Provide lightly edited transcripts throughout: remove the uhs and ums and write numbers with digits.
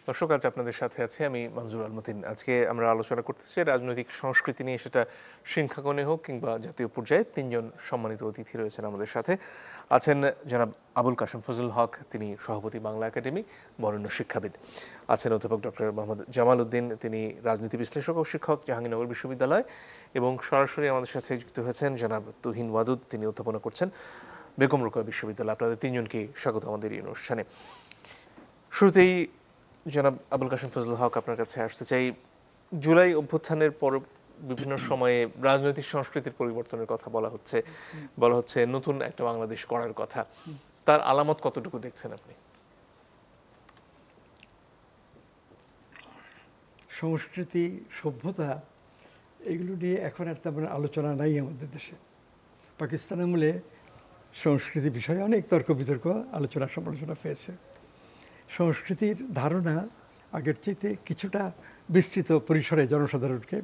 দর্শক, আজ আপনাদের সাথে আছি আমি মনজুর আল মতিন। আজকে আমরা আলোচনা করতেছি রাজনৈতিক সংস্কৃতি নিয়ে, সেটা শৃঙ্খলাকোণে হোক কিংবা জাতীয় পর্যায়ে। তিনজন সম্মানিত অতিথি রয়েছেন আমাদের সাথে। আছেন জনাব আবুল কাশেম ফজলুল হক, তিনি সভাপতি বাংলা একাডেমি, বরেণ্য শিক্ষাবিদ। আছেন অধ্যাপক ডক্টর মোহাম্মদ জামাল উদ্দিন, তিনি রাজনীতি বিশ্লেষক ও শিক্ষক, জাহাঙ্গীরনগর বিশ্ববিদ্যালয়। এবং সরাসরি আমাদের সাথে যুক্ত হয়েছেন জনাব তুহিন ওয়াদুদ, তিনি অধ্যাপনা করছেন বেগম রোকেয়া বিশ্ববিদ্যালয়। আপনাদের তিনজনকে স্বাগত আমাদের এই অনুষ্ঠানে। শুরুতেই জনাব আবুল কাশেম ফজলুল হক, আপনার কাছে আসতে চাই। জুলাই অভ্যুত্থানের পর বিভিন্ন সময়ে রাজনৈতিক সংস্কৃতির পরিবর্তনের কথা বলা হচ্ছে নতুন একটা বাংলাদেশ করার কথা। তার আলামত কতটুকু দেখছেন আপনি? সংস্কৃতি, সভ্যতা, এগুলো নিয়ে এখন আর তেমন আলোচনা নাই আমাদের দেশে। পাকিস্তান আমলে সংস্কৃতি বিষয়ে অনেক তর্ক বিতর্ক, আলোচনা সমালোচনা পেয়েছে। সংস্কৃতির ধারণা আগের চাইতে কিছুটা বিস্তৃত পরিসরে জনসাধারণকে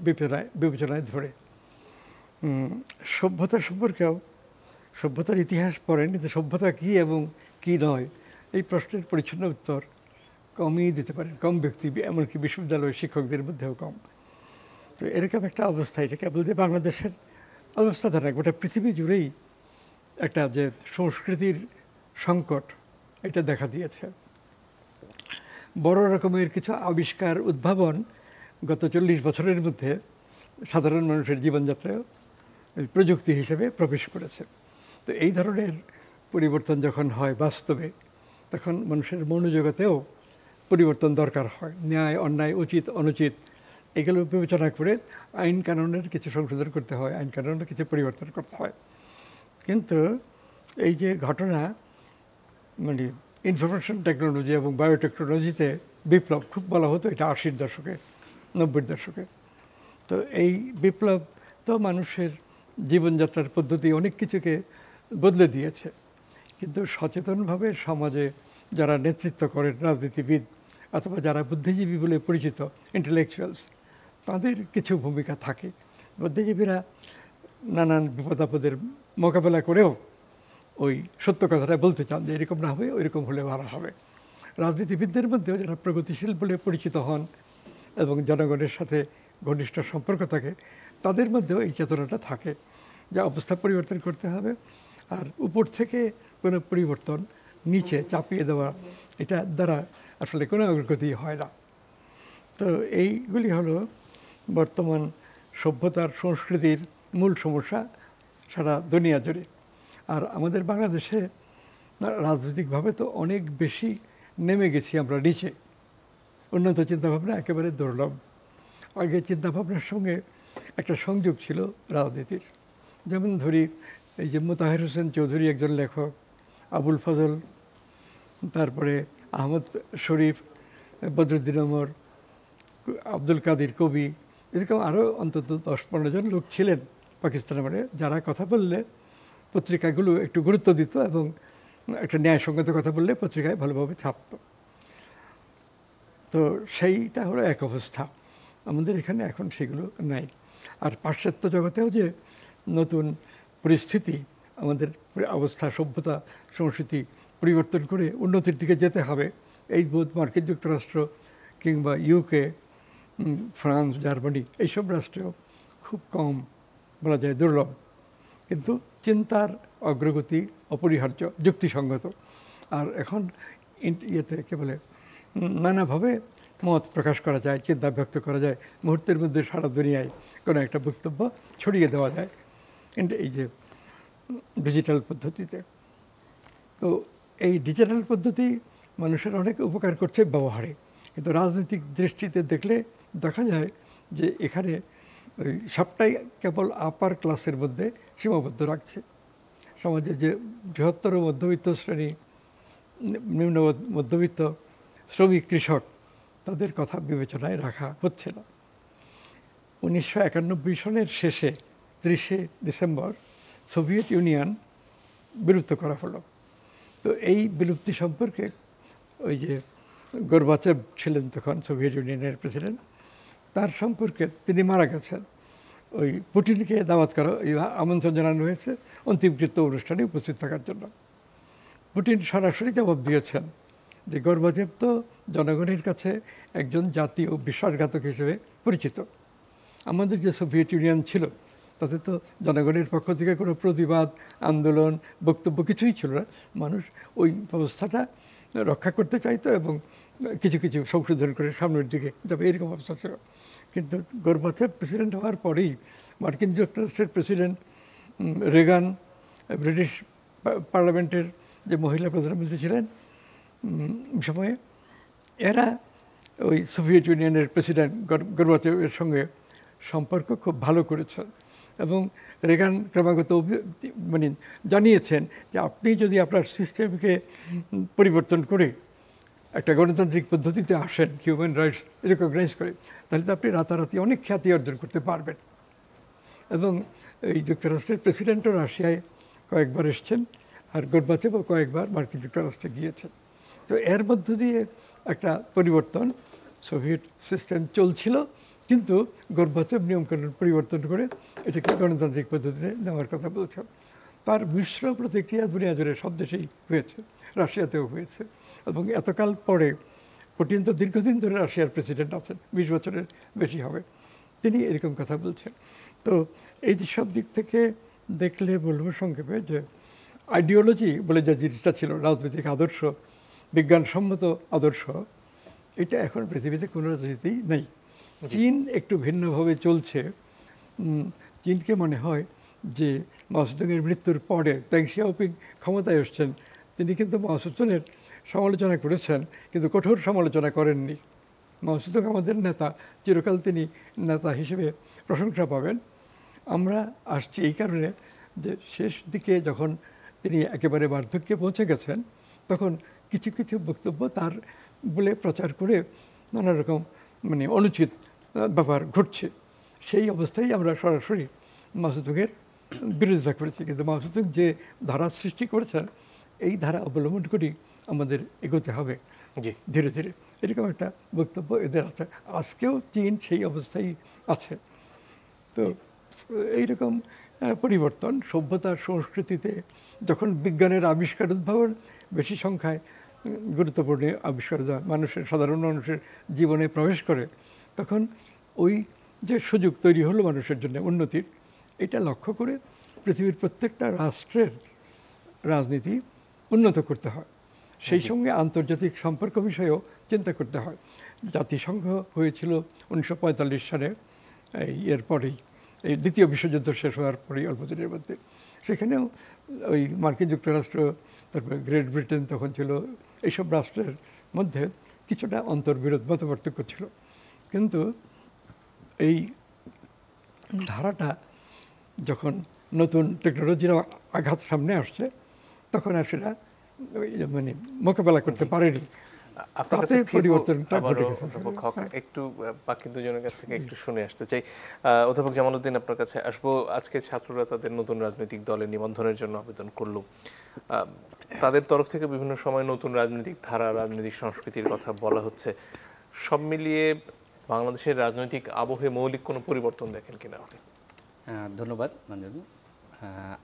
বিবেচনায় ধরে। সভ্যতা সম্পর্কেও, সভ্যতার ইতিহাস পড়েন, কিন্তু সভ্যতা কী এবং কী নয় এই প্রশ্নের পরিচ্ছন্ন উত্তর কমই দিতে পারেন কম ব্যক্তি, এমনকি বিশ্ববিদ্যালয়ের শিক্ষকদের মধ্যেও কম। তো এরকম একটা অবস্থা, এটা কেবল যে বাংলাদেশের অবস্থা ধারা, গোটা পৃথিবী জুড়েই একটা যে সংস্কৃতির সংকট, এটা দেখা দিয়েছে। বড় রকমের কিছু আবিষ্কার, উদ্ভাবন গত 40 বছরের মধ্যে সাধারণ মানুষের জীবনযাত্রায় প্রযুক্তি হিসেবে প্রবেশ করেছে। তো এই ধরনের পরিবর্তন যখন হয় বাস্তবে, তখন মানুষের মনোজগতেও পরিবর্তন দরকার হয়। ন্যায়, অন্যায়, উচিত, অনুচিত এগুলো বিবেচনা করে আইন কানুনের কিছু সংশোধন করতে হয়, আইন কানুনের কিছু পরিবর্তন করতে হয়। কিন্তু এই যে ঘটনা, মানে ইনফরমেশন টেকনোলজি এবং বায়োটেকনোলজিতে বিপ্লব খুব বলা হতো, এটা 80-র দশকে, 90-র দশকে। তো এই বিপ্লব তো মানুষের জীবনযাত্রার পদ্ধতি অনেক কিছুকে বদলে দিয়েছে। কিন্তু সচেতনভাবে সমাজে যারা নেতৃত্ব করেন, রাজনীতিবিদ অথবা যারা বুদ্ধিজীবী বলে পরিচিত, ইন্টেলেকচুয়ালস, তাদের কিছু ভূমিকা থাকে। বুদ্ধিজীবীরা নানান বিপদ আপদের মোকাবেলা করেও ওই সত্য কথাটা বলতে চান যে এরকম না হবে, ওইরকম হলে ভালো হবে। রাজনীতিবিদদের মধ্যেও যারা প্রগতিশীল বলে পরিচিত হন এবং জনগণের সাথে ঘনিষ্ঠ সম্পর্ক থাকে, তাদের মধ্যেও এই চেতনাটা থাকে যে অবস্থা পরিবর্তন করতে হবে। আর উপর থেকে কোনো পরিবর্তন নিচে চাপিয়ে দেওয়া, এটা দ্বারা আসলে কোনো অগ্রগতি হয় না। তো এইগুলি হলো বর্তমান সভ্যতার, সংস্কৃতির মূল সমস্যা সারা দুনিয়া জুড়ে। আর আমাদের বাংলাদেশে রাজনৈতিকভাবে তো অনেক বেশি নেমে গেছি আমরা নিচে। উন্নত চিন্তাভাবনা একেবারে দুর্লভ। আগে চিন্তাভাবনার সঙ্গে একটা সংযোগ ছিল রাজনীতির। যেমন ধরি, এই যে মোতাহের হোসেন চৌধুরী একজন লেখক, আবুল ফজল, তারপরে আহমদ শরীফ, বদরুদ্দিন ওমর, আব্দুল কাদির কবি, এরকম আরও অন্তত 10-15 জন লোক ছিলেন পাকিস্তানে, মানে যারা কথা বললে পত্রিকাগুলো একটু গুরুত্ব দিত এবং একটা ন্যায়সঙ্গত কথা বললে পত্রিকায় ভালোভাবে ছাপত। তো সেইটা হলো এক অবস্থা। আমাদের এখানে এখন সেগুলো নাই। আর পাশ্চাত্য জগতেও যে নতুন পরিস্থিতি, আমাদের অবস্থা, সভ্যতা, সংস্কৃতি পরিবর্তন করে উন্নতির দিকে যেতে হবে, এই বোধ মার্কিন যুক্তরাষ্ট্র কিংবা ইউকে, ফ্রান্স, জার্মানি এইসব রাষ্ট্রেও খুব কম, বলা যায় দুর্লভ। কিন্তু চিন্তার অগ্রগতি অপরিহার্য, যুক্তিসঙ্গত। আর এখন ইয়েতে কে বলে, নানাভাবে মত প্রকাশ করা যায়, চিন্তা ব্যক্ত করা যায়, মুহূর্তের মধ্যে সারা দুনিয়ায় কোনো একটা বক্তব্য ছড়িয়ে দেওয়া যায় এই যে ডিজিটাল পদ্ধতিতে। তো এই ডিজিটাল পদ্ধতি মানুষের অনেক উপকার করছে ব্যবহারে, কিন্তু রাজনৈতিক দৃষ্টিতে দেখলে দেখা যায় যে এখানে ওই সবটাই কেবল আপার ক্লাসের মধ্যে সীমাবদ্ধ রাখছে। সমাজের যে বৃহত্তর মধ্যবিত্ত শ্রেণী, নিম্ন মধ্যবিত্ত, শ্রমিক, কৃষক, তাদের কথা বিবেচনায় রাখা হচ্ছে না। 1991 সনের শেষে 30শে ডিসেম্বর সোভিয়েত ইউনিয়ন বিলুপ্ত করা হলো। তো এই বিলুপ্তি সম্পর্কে ওই যে গোরবাচেভ ছিলেন তখন সোভিয়েত ইউনিয়নের প্রেসিডেন্ট, তার সম্পর্কে তিনি মারা গেছেন। ওই পুটিনকে দাওয়াত করা, আমন্ত্রণ জানানো হয়েছে অন্তিমকৃত্য অনুষ্ঠানে উপস্থিত থাকার জন্য। পুটিন সরাসরি জবাব দিয়েছেন যে গর্বাচেভ তো জনগণের কাছে একজন জাতীয় বিশ্বাসঘাতক হিসেবে পরিচিত। আমাদের যে সোভিয়েত ইউনিয়ন ছিল তাতে তো জনগণের পক্ষ থেকে কোনো প্রতিবাদ, আন্দোলন, বক্তব্য কিছুই ছিল না। মানুষ ওই ব্যবস্থাটা রক্ষা করতে চাইতো এবং কিছু কিছু সংশোধন করে সামনের দিকে যাবে, এরকম অবস্থা ছিল। কিন্তু গর্বাচেভ প্রেসিডেন্ট হওয়ার পরেই মার্কিন যুক্তরাষ্ট্রের প্রেসিডেন্ট রেগান, ব্রিটিশ পার্লামেন্টের যে মহিলা প্রধানমন্ত্রী ছিলেন সময়ে, এরা ওই সোভিয়েত ইউনিয়নের প্রেসিডেন্ট গর্বাচেভের সঙ্গে সম্পর্ক খুব ভালো করেছেন এবং রেগান ক্রমাগত মানে জানিয়েছেন যে আপনি যদি আপনার সিস্টেমকে পরিবর্তন করে একটা গণতান্ত্রিক পদ্ধতিতে আসেন, হিউম্যান রাইটস রেকগনাইজ করে, তাহলে তো আপনি রাতারাতি অনেক খ্যাতি অর্জন করতে পারবেন। এবং এই যুক্তরাষ্ট্রের প্রেসিডেন্টও রাশিয়ায় কয়েকবার এসছেন, আর গর্বাচেভও কয়েকবার মার্কিন যুক্তরাষ্ট্রে গিয়েছেন। তো এর মধ্য দিয়ে একটা পরিবর্তন, সোভিয়েত সিস্টেম চলছিল, কিন্তু গর্বাচেভ নিয়মকানুন পরিবর্তন করে এটাকে গণতান্ত্রিক পদ্ধতিতে নেওয়ার কথা বলছেন। তার মিশ্র প্রতিক্রিয়া দুনিয়া জুড়ে সব দেশেই হয়েছে, রাশিয়াতেও হয়েছে। এবং এতকাল পরে পুতিন তো দীর্ঘদিন ধরে রাশিয়ার প্রেসিডেন্ট আছেন, 20 বছরের বেশি হবে, তিনি এরকম কথা বলছেন। তো এই যে সব দিক থেকে দেখলে বলবো সংক্ষেপে যে আইডিওলজি বলে যে জিনিসটা ছিল, রাজনৈতিক আদর্শ, বিজ্ঞানসম্মত আদর্শ, এটা এখন পৃথিবীতে কোনো রাজনীতিই নেই। চীন একটু ভিন্নভাবে চলছে। চীনকে মনে হয় যে মাও সেতুংয়ের মৃত্যুর পরে দেং শিয়াওপিং ক্ষমতায় এসছেন, তিনি কিন্তু মাও সেতুংয়ের সমালোচনা করেছেন, কিন্তু কঠোর সমালোচনা করেননি। মাও সেতুং আমাদের নেতা, চিরকাল তিনি নেতা হিসেবে প্রশংসা পাবেন। আমরা আসছি এই কারণে যে শেষ দিকে যখন তিনি একেবারে বার্ধক্যে পৌঁছে গেছেন, তখন কিছু কিছু বক্তব্য তার বলে প্রচার করে নানা রকম মানে অনুচিত ব্যাপার ঘটছে। সেই অবস্থায় আমরা সরাসরি মাও সেতুংয়ের বিরোধিতা করেছি। কিন্তু মাও সেতুং যে ধারা সৃষ্টি করেছেন, এই ধারা অবলম্বন করেই আমাদের এগোতে হবে ধীরে ধীরে, এরকম একটা বক্তব্য এদের আছে। আজকেও চীন সেই অবস্থায় আছে। তো এইরকম পরিবর্তন সভ্যতার সংস্কৃতিতে, যখন বিজ্ঞানের আবিষ্কার উদ্ভাবন বেশি সংখ্যায় গুরুত্বপূর্ণ আবিষ্কার মানুষের, সাধারণ মানুষের জীবনে প্রবেশ করে, তখন ওই যে সুযোগ তৈরি হলো মানুষের জন্য উন্নতির, এটা লক্ষ্য করে পৃথিবীর প্রত্যেকটা রাষ্ট্রের রাজনীতি উন্নত করতে হয়। সেই সঙ্গে আন্তর্জাতিক সম্পর্ক বিষয়েও চিন্তা করতে হয়। জাতিসংঘ হয়েছিল 1945 সালে, এরপরেই এই দ্বিতীয় বিশ্বযুদ্ধ শেষ হওয়ার পরেই অল্প দিনের মধ্যে। সেখানেও ওই মার্কিন যুক্তরাষ্ট্র, তারপরে গ্রেট ব্রিটেন তখন ছিল, এইসব রাষ্ট্রের মধ্যে কিছুটা অন্তর্বিরোধ, মতপার্থক্য ছিল। কিন্তু এই ধারাটা যখন নতুন টেকনোলজির আঘাত সামনে আসছে, তখন আর সেটা মানে মোকাবেলা করতে পারেনি। আপনার কাছে পরিবর্তনটা ঘটে গেছে। একটু বাকি দুজনের কাছ থেকে একটু শুনে আসতে চাই। অধ্যাপক জামালউদ্দিন, আপনার কাছে আসবো। আজকে ছাত্ররা তাদের নতুন রাজনৈতিক দলে নিবন্ধনের জন্য আবেদন করলো। তাদের তরফ থেকে বিভিন্ন সময় নতুন রাজনৈতিক ধারা, রাজনৈতিক সংস্কৃতির কথা বলা হচ্ছে। সব মিলিয়ে বাংলাদেশের রাজনৈতিক আবহে মৌলিক কোনো পরিবর্তন দেখেন কিনা আপনি? ধন্যবাদ মঞ্জুর।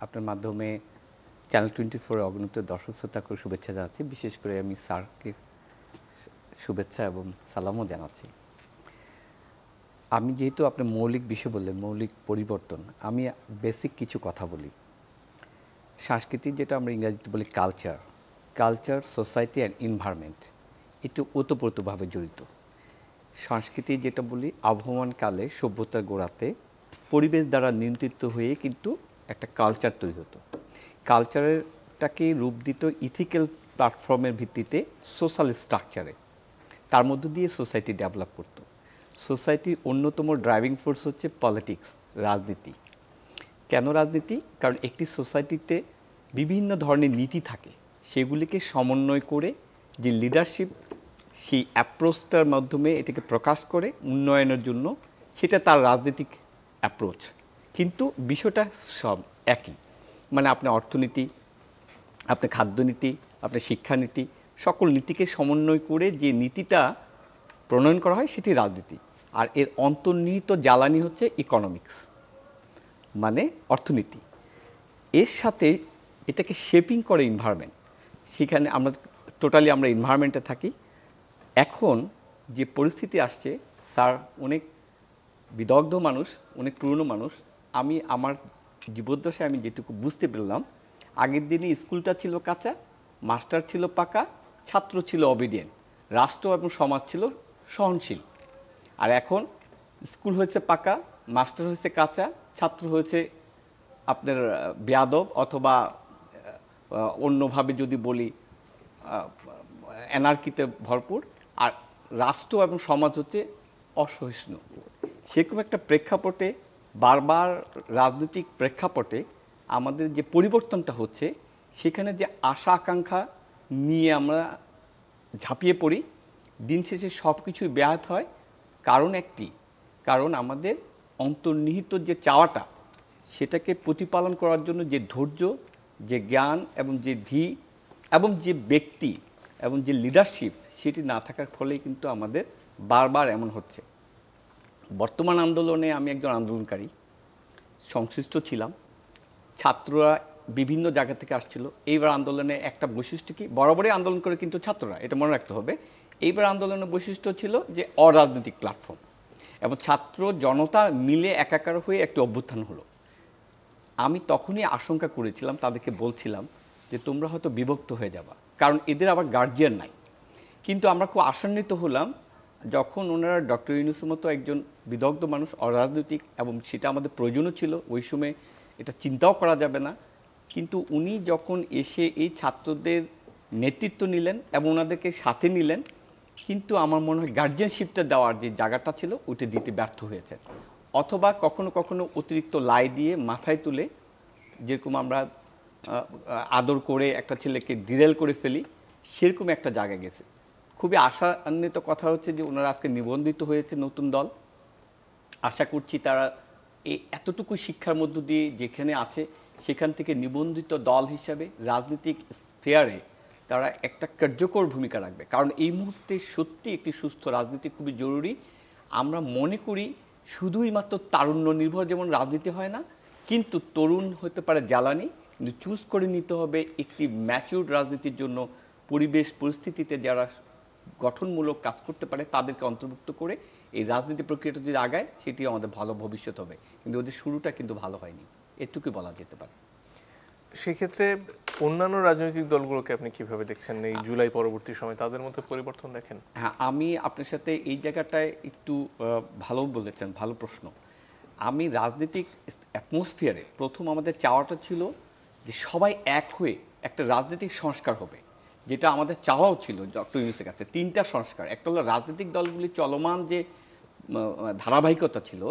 আপনার মাধ্যমে চ্যানেল 24 অগণিত দর্শক শ্রোতাকে শুভেচ্ছা জানাচ্ছি। বিশেষ করে আমি স্যারকে শুভেচ্ছা এবং সালামও জানাচ্ছি। আমি যেহেতু আপনি মৌলিক বিষয় বললেন, মৌলিক পরিবর্তন, আমি বেসিক কিছু কথা বলি। সংস্কৃতি, যেটা আমরা ইংরেজিতে বলি কালচার, সোসাইটি অ্যান্ড এনভায়রনমেন্ট, একটু ওতপ্রোতভাবে জড়িত। সংস্কৃতি যেটা বলি, আবহমানকালে সভ্যতার গোড়াতে পরিবেশ দ্বারা নিয়ন্ত্রিত হয়ে কিন্তু একটা কালচার তৈরি হতো। কালচারটাকে রূপ দিত ইথিক্যাল প্ল্যাটফর্মের ভিত্তিতে সোশ্যাল স্ট্রাকচারে, তার মধ্য দিয়ে সোসাইটি ডেভেলপ করতো। সোসাইটির অন্যতম ড্রাইভিং ফোর্স হচ্ছে পলিটিক্স, রাজনীতি। কেন রাজনীতি? কারণ একটি সোসাইটিতে বিভিন্ন ধরনের নীতি থাকে, সেগুলিকে সমন্বয় করে যে লিডারশিপ, সেই অ্যাপ্রোচটার মাধ্যমে এটাকে প্রকাশ করে উন্নয়নের জন্য, সেটা তার রাজনৈতিক অ্যাপ্রোচ। কিন্তু বিষয়টা সব একই, মানে আপনার অর্থনীতি, আপনার খাদ্যনীতি, আপনার শিক্ষানীতি, সকল নীতিকে সমন্বয় করে যে নীতিটা প্রণয়ন করা হয় সেটি রাজনীতি। আর এর অন্তর্নিহিত জ্বালানি হচ্ছে ইকোনমিক্স, মানে অর্থনীতি। এর সাথে এটাকে শেপিং করে এনভায়রনমেন্ট। সেখানে আমরা টোটালি আমরা এনভায়রনমেন্টে থাকি। এখন যে পরিস্থিতি আসছে, স্যার অনেক বিদগ্ধ মানুষ, অনেক পুরনো মানুষ। আমি আমার জীবদ্দশায় আমি যেটুকু বুঝতে পারলাম, আগের দিনে স্কুলটা ছিল কাঁচা, মাস্টার ছিল পাকা, ছাত্র ছিল অবিডিয়েন্ট, রাষ্ট্র এবং সমাজ ছিল সহনশীল। আর এখন স্কুল হয়েছে পাকা, মাস্টার হয়েছে কাঁচা, ছাত্র হয়েছে আপনার বেয়াদব, অথবা অন্যভাবে যদি বলি অ্যানার্কিতে ভরপুর, আর রাষ্ট্র এবং সমাজ হচ্ছে অসহিষ্ণু। সেরকম একটা প্রেক্ষাপটে, বারবার রাজনৈতিক প্রেক্ষাপটে আমাদের যে পরিবর্তনটা হচ্ছে, সেখানে যে আশা আকাঙ্ক্ষা নিয়ে আমরা ঝাঁপিয়ে পড়ি, দিন শেষে সব কিছুই ব্যাহত হয়। কারণ আমাদের অন্তর্নিহিত যে চাওয়াটা, সেটাকে প্রতিপালন করার জন্য যে ধৈর্য, যে জ্ঞান এবং যে ধী এবং যে ব্যক্তি এবং যে লিডারশিপ, সেটি না থাকার ফলেই কিন্তু আমাদের বারবার এমন হচ্ছে। বর্তমান আন্দোলনে আমি একজন আন্দোলনকারী, সংশ্লিষ্ট ছিলাম। ছাত্ররা বিভিন্ন জায়গা থেকে আসছিল। এইবার আন্দোলনে একটা বৈশিষ্ট্য কি, বরাবরই আন্দোলন করে কিন্তু ছাত্ররা, এটা মনে রাখতে হবে। এইবার আন্দোলনের বৈশিষ্ট্য ছিল যে অরাজনৈতিক প্ল্যাটফর্ম, এবং ছাত্র জনতা মিলে একাকার হয়ে একটি অভ্যুত্থান হলো। আমি তখনই আশঙ্কা করেছিলাম, তাদেরকে বলছিলাম যে তোমরা হয়তো বিভক্ত হয়ে যাবা, কারণ এদের আবার গার্জিয়ান নাই। কিন্তু আমরা খুব আশান্বিত হলাম যখন ওনারা ডক্টর ইউনূসের মতো একজন বিদগ্ধ মানুষ, অরাজনৈতিক, এবং সেটা আমাদের প্রয়োজনও ছিল ওই সময়, এটা চিন্তাও করা যাবে না। কিন্তু উনি যখন এসে এই ছাত্রদের নেতৃত্ব নিলেন এবং ওনাদেরকে সাথে নিলেন, কিন্তু আমার মনে হয় গার্জিয়ানশিপটা দেওয়ার যে জায়গাটা ছিল, ওইটা দিতে ব্যর্থ হয়েছে। অথবা কখনো কখনো অতিরিক্ত লাই দিয়ে মাথায় তুলে, যেরকম আমরা আদর করে একটা ছেলেকে ডিরেল করে ফেলি, সেরকম একটা জায়গা গেছে। খুবই আশান্বিত কথা হচ্ছে যে ওনারা আজকে নিবন্ধিত হয়েছে নতুন দল। আশা করছি তারা এই এতটুকু শিক্ষার মধ্য দিয়ে যেখানে আছে, সেখান থেকে নিবন্ধিত দল হিসাবে রাজনৈতিক স্ফেয়ারে তারা একটা কার্যকর ভূমিকা রাখবে। কারণ এই মুহূর্তে সত্যি একটি সুস্থ রাজনীতি খুবই জরুরি। আমরা মনে করি শুধুই মাত্র তারুণ্য নির্ভর যেমন রাজনীতি হয় না, কিন্তু তরুণ হতে পারে জ্বালানি, কিন্তু চুজ করে নিতে হবে একটি ম্যাচিউরড রাজনীতির জন্য। পরিবেশ পরিস্থিতিতে যারা গঠনমূলক কাজ করতে পারে তাদেরকে অন্তর্ভুক্ত করে এই রাজনীতি প্রক্রিয়াটা যদি আগায়, সেটি আমাদের ভালো ভবিষ্যৎ হবে। কিন্তু ওদের শুরুটা কিন্তু ভালো হয়নি, এটুকুই বলা যেতে পারে। সেক্ষেত্রে অন্যান্য রাজনৈতিক দলগুলোকে আপনি কিভাবে দেখছেন এই জুলাই পরবর্তী সময়, তাদের মধ্যে পরিবর্তন দেখেন? হ্যাঁ, আমি আপনার সাথে এই জায়গাটায় একটু ভালো বলেছেন, ভালো প্রশ্ন। আমি রাজনৈতিক অ্যাটমসফিয়ারে প্রথম আমাদের চাওয়াটা ছিল যে সবাই এক হয়ে একটা রাজনৈতিক সংস্কার হবে, যেটা আমাদের চাওয়াও ছিল ডক্টর ইউনূসের কাছে। তিনটা সংস্কার, একটা হলো রাজনৈতিক দলগুলি চলমান যে ধারাবাহিকতা ছিল,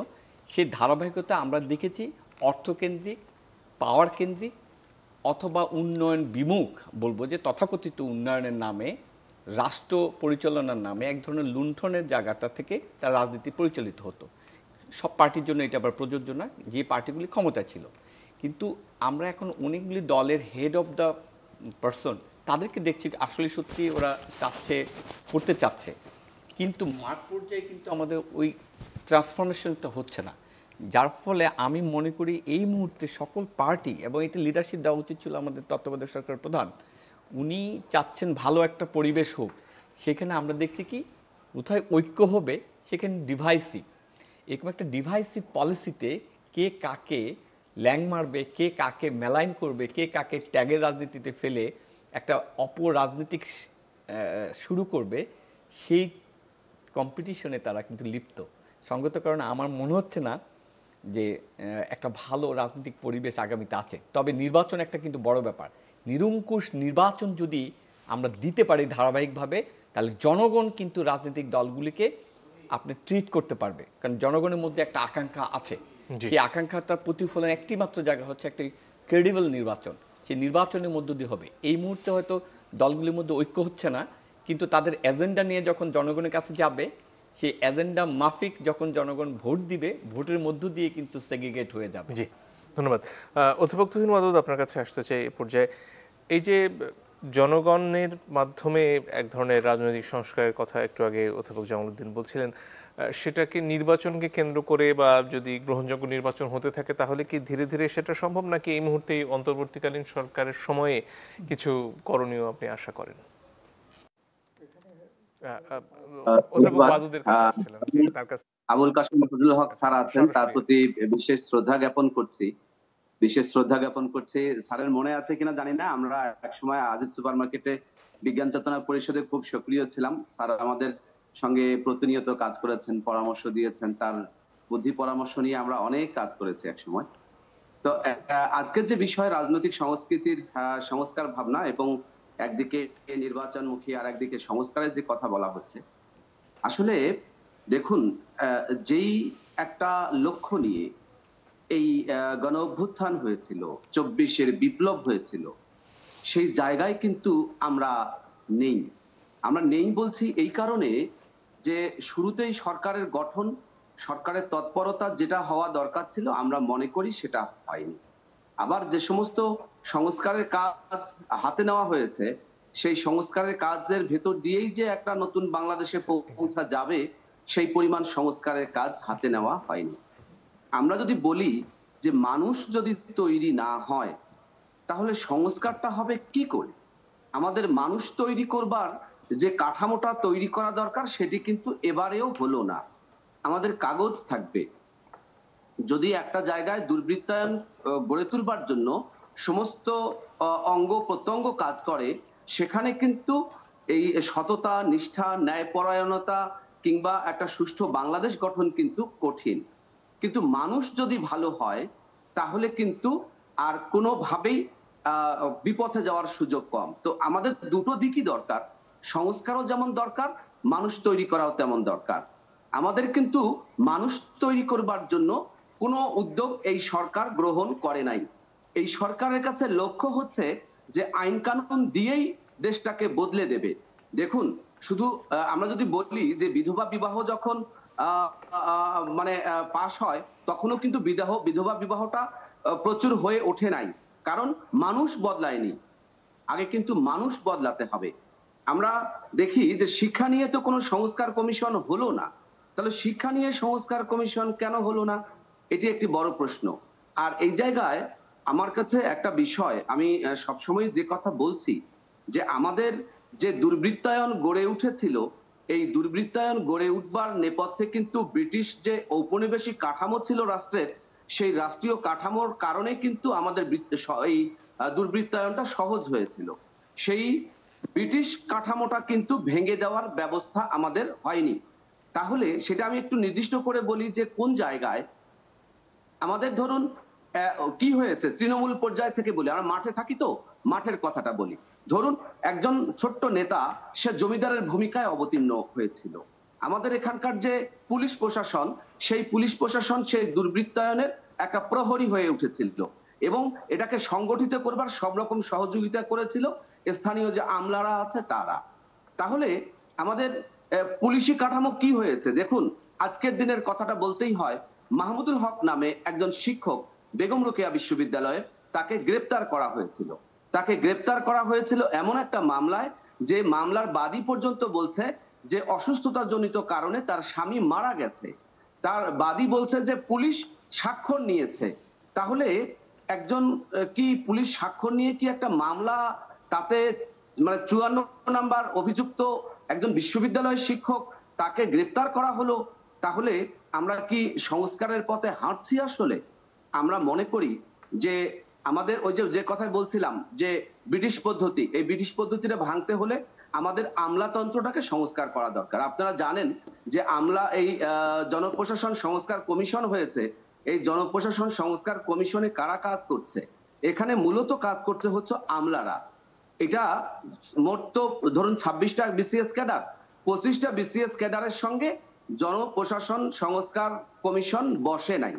সেই ধারাবাহিকতা আমরা দেখেছি অর্থকেন্দ্রিক, পাওয়ার কেন্দ্রিক, অথবা উন্নয়ন বিমুখ বলবো, যে তথাকথিত উন্নয়নের নামে, রাষ্ট্র পরিচালনার নামে এক ধরনের লুণ্ঠনের জায়গাটা থেকে তার রাজনীতি পরিচালিত হতো। সব পার্টির জন্য এটা আবার প্রযোজ্য না, যে পার্টিগুলি ক্ষমতা ছিল। কিন্তু আমরা এখন অনেকগুলি দলের হেড অফ দ্য পারসন, তাদেরকে দেখছি আসলে সত্যি ওরা করতে চাচ্ছে, কিন্তু মাঠ পর্যায়ে কিন্তু আমাদের ওই ট্রান্সফরমেশনটা হচ্ছে না। যার ফলে আমি মনে করি এই মুহূর্তে সকল পার্টি, এবং এটা লিডারশিপ দেওয়া উচিত ছিল আমাদের তত্ত্বাবধায়ক সরকারের প্রধান, উনি চাচ্ছেন ভালো একটা পরিবেশ হোক। সেখানে আমরা দেখছি কি কোথায় ঐক্য হবে, সেখানে ডিভাইসিভ, এরকম একটা ডিভাইসিভ পলিসিতে কে কাকে ল্যাং মারবে, কে কাকে মেলাইন করবে, কে কাকে ট্যাগের রাজনীতিতে ফেলে একটা রাজনীতিক শুরু করবে, সেই কম্পিটিশনে তারা কিন্তু লিপ্ত। সঙ্গত কারণে আমার মনে হচ্ছে না যে একটা ভালো রাজনৈতিক পরিবেশ আগামীতে আছে। তবে নির্বাচন একটা কিন্তু বড় ব্যাপার। নিরঙ্কুশ নির্বাচন যদি আমরা দিতে পারি ধারাবাহিকভাবে, তাহলে জনগণ কিন্তু রাজনৈতিক দলগুলিকে আপনি ট্রিট করতে পারবে, কারণ জনগণের মধ্যে একটা আকাঙ্ক্ষা আছে। সেই আকাঙ্ক্ষাটার প্রতিফলন একটি মাত্র জায়গা হচ্ছে একটা ক্রেডিবল নির্বাচন, সেই নির্বাচনের মধ্য দিয়ে হবে। এই মুহূর্তে হয়তো দলগুলির মধ্যে ঐক্য হচ্ছে না, কিন্তু তাদের এজেন্ডা নিয়ে যখন জনগণের কাছে যাবে, সেই এজেন্ডা মাফিক যখন জনগণ ভোট দিবে, ভোটের মধ্য দিয়ে কিন্তু সেগ্রিগেট হয়ে যাবে। জি, ধন্যবাদ। অধ্যাপক তুহিন মাদুদ, আপনার কাছে আসতে চাই এ পর্যায়ে। এই যে জনগণের মাধ্যমে এক ধরনের রাজনৈতিক সংস্কারের কথা একটু আগে অধ্যাপক জামালউদ্দিন বলছিলেন, সেটাকে নির্বাচনকে কেন্দ্র করে বা যদি গ্রহণযোগ্য নির্বাচন হতে থাকে, তাহলে কি ধীরে ধীরে সেটা সম্ভব, নাকি এই মুহূর্তে অন্তর্বর্তীকালীন সরকারের সময়ে কিছু করণীয় আপনি আশা করেন? অধ্যাপক ধন্যবাদ। বাদুদের কাছে আসছিলাম, জি, তার কাছে আবুল কাশেম ফজলুল হক স্যার আছেন, তার সরাসরি প্রতি বিশেষ শ্রদ্ধা জ্ঞাপন করছি। স্যারের মনে আছে কিনা জানি না, আমরা একসময় আজিজ সুপার মার্কেটে বিজ্ঞান চেতনা পরিষদে খুব সক্রিয় ছিলাম। স্যার আমাদের সঙ্গে প্রতিনিয়ত কাজ করেছেন, পরামর্শ দিয়েছেন, তার বুদ্ধি পরামর্শ নিয়ে আমরা অনেক কাজ করেছি একসময়। তো আজকের যে বিষয় রাজনৈতিক সংস্কৃতির সংস্কার ভাবনা এবং একদিকে নির্বাচনমুখী আর একদিকে সংস্কারের যে কথা বলা হচ্ছে, আসলে দেখুন, যেই একটা লক্ষ্য নিয়ে এই গণ অভ্যুত্থান হয়েছিল, 24-এর বিপ্লব হয়েছিল, সেই জায়গায় কিন্তু আমরা নেই। আমরা নেই বলছি এই কারণে যে শুরুতেই সরকারের গঠন, সরকারের তৎপরতা যেটা হওয়া দরকার ছিল আমরা মনে করি সেটা হয়নি। আবার যে সমস্ত সংস্কারের কাজ হাতে নেওয়া হয়েছে, সেই সংস্কারের কাজের ভেতর দিয়েই যে একটা নতুন বাংলাদেশে পৌঁছা যাবে, সেই পরিমাণ সংস্কারের কাজ হাতে নেওয়া হয়নি। আমরা যদি বলি যে মানুষ যদি তৈরি না হয় তাহলে সংস্কারটা হবে কি করে? আমাদের মানুষ তৈরি করবার যে কাঠামোটা তৈরি করা দরকার সেটি কিন্তু এবারেও হলো না। আমাদের কাগজ থাকবে, যদি একটা জায়গায় দুর্বৃত্তায়ন গড়ে তুলবার জন্য সমস্ত অঙ্গ প্রত্যঙ্গ কাজ করে, সেখানে কিন্তু এই সততা, নিষ্ঠা, ন্যায়পরায়ণতা কিংবা একটা সুষ্ঠু বাংলাদেশ গঠন কিন্তু কঠিন। কিন্তু মানুষ যদি ভালো হয় তাহলে কিন্তু আর কোনোভাবেই বিপথে যাওয়ার সুযোগ কম। তো আমাদের দুটো দিকই দরকার, সংস্কারও যেমন দরকার, মানুষ তৈরি করাও তেমন দরকার। আমাদের কিন্তু মানুষ তৈরি করবার জন্য কোনো উদ্যোগ এই সরকার গ্রহণ করে নাই। এই সরকারের কাছে লক্ষ্য হচ্ছে যে আইন কানুন দিয়েই দেশটাকে বদলে দেবে। দেখুন, শুধু আমরা যদি বলি যে বিধবা বিবাহ যখন মানে পাশ হয়, তখনও কিন্তু বিধবা বিবাহটা প্রচুর হয়ে ওঠে নাই, কারণ মানুষ বদলায়নি। আগে কিন্তু মানুষ বদলাতে হবে। আমরা দেখি যে শিক্ষা নিয়ে তো কোনো সংস্কার কমিশন হলো না, তাহলে শিক্ষা নিয়ে সংস্কার কমিশন কেন হলো না, এটি একটি বড় প্রশ্ন। আর এই জায়গায় আমার কাছে একটা বিষয়, আমি সবসময় যে কথা বলছি যে আমাদের যে দুর্বৃত্তায়ন গড়ে উঠেছিল, এই দুর্বৃত্তায়ন গড়ে উঠবার নেপথ্যে কিন্তু ব্রিটিশ যে ঔপনিবেশিক কাঠামো ছিল রাষ্ট্রের, সেই রাষ্ট্রীয় কাঠামোর কারণে কিন্তু আমাদের এই দুর্বৃত্তায়নটা সহজ হয়েছিল। সেই ব্রিটিশ কাঠামোটা কিন্তু ভেঙে দেওয়ার ব্যবস্থা আমাদের হয়নি। তাহলে সেটা আমি একটু নির্দিষ্ট করে বলি যে কোন জায়গায় আমাদের ধরুন কি হয়েছে তৃণমূল পর্যায় থেকে বলি, আমরা মাঠে থাকি তো মাঠের কথাটা বলি। ধরুন একজন ছোট্ট নেতা, সে জমিদারের ভূমিকায় অবতীর্ণ হয়েছিল। আমাদের এখানকার যে পুলিশ প্রশাসন, সেই পুলিশ প্রশাসন সেই দুর্বৃত্তায়নের একটা প্রহরী হয়ে উঠেছিল এবং এটাকে সংগঠিত করবার সব রকম সহযোগিতা করেছিল স্থানীয় যে আমলারা আছে তারা। তাহলে আমাদের পুলিশি কাঠামো কি হয়েছে দেখুন, আজকের দিনের কথাটা বলতেই হয়। মাহমুদুল হক নামে একজন শিক্ষক বেগম রোকেয়া বিশ্ববিদ্যালয়ে, তাকে গ্রেপ্তার করা হয়েছিল। তাকে গ্রেপ্তার করা হয়েছিল এমন একটা মামলায়, যে মামলার বাদী পর্যন্ত বলছে যে অসুস্থতাজনিত কারণে তার স্বামী মারা গেছে। তার বাদী বলছে যে পুলিশ স্বাক্ষর নিয়েছে। তাহলে একজন কি পুলিশ স্বাক্ষর নিয়ে কি একটা মামলা, তাতে মানে 54 নাম্বার অভিযুক্ত একজন বিশ্ববিদ্যালয়ের শিক্ষক, তাকে গ্রেপ্তার করা হলো। তাহলে আমরা কি সংস্কারের পথে হাঁটছি? আসলে আমরা মনে করি যে আমাদের ওই যে কথাই বলছিলাম যে ব্রিটিশ পদ্ধতি, এই ব্রিটিশ পদ্ধতিটা ভাঙতে হলে আমাদের আমলাতন্ত্রটাকে সংস্কার করা দরকার। আপনারা জানেন যে আমলা এই জনপ্রশাসন সংস্কার কমিশন হয়েছে। এই জনপ্রশাসন সংস্কার কমিশনে কারা কাজ করছে? এখানে মূলত কাজ করছে হচ্ছে আমলারা। এটা মোট তো ধরুন 26টা বিসিএস ক্যাডার, 25টা বিসিএস ক্যাডারের সঙ্গে জনপ্রশাসন সংস্কার কমিশন বসে নাই।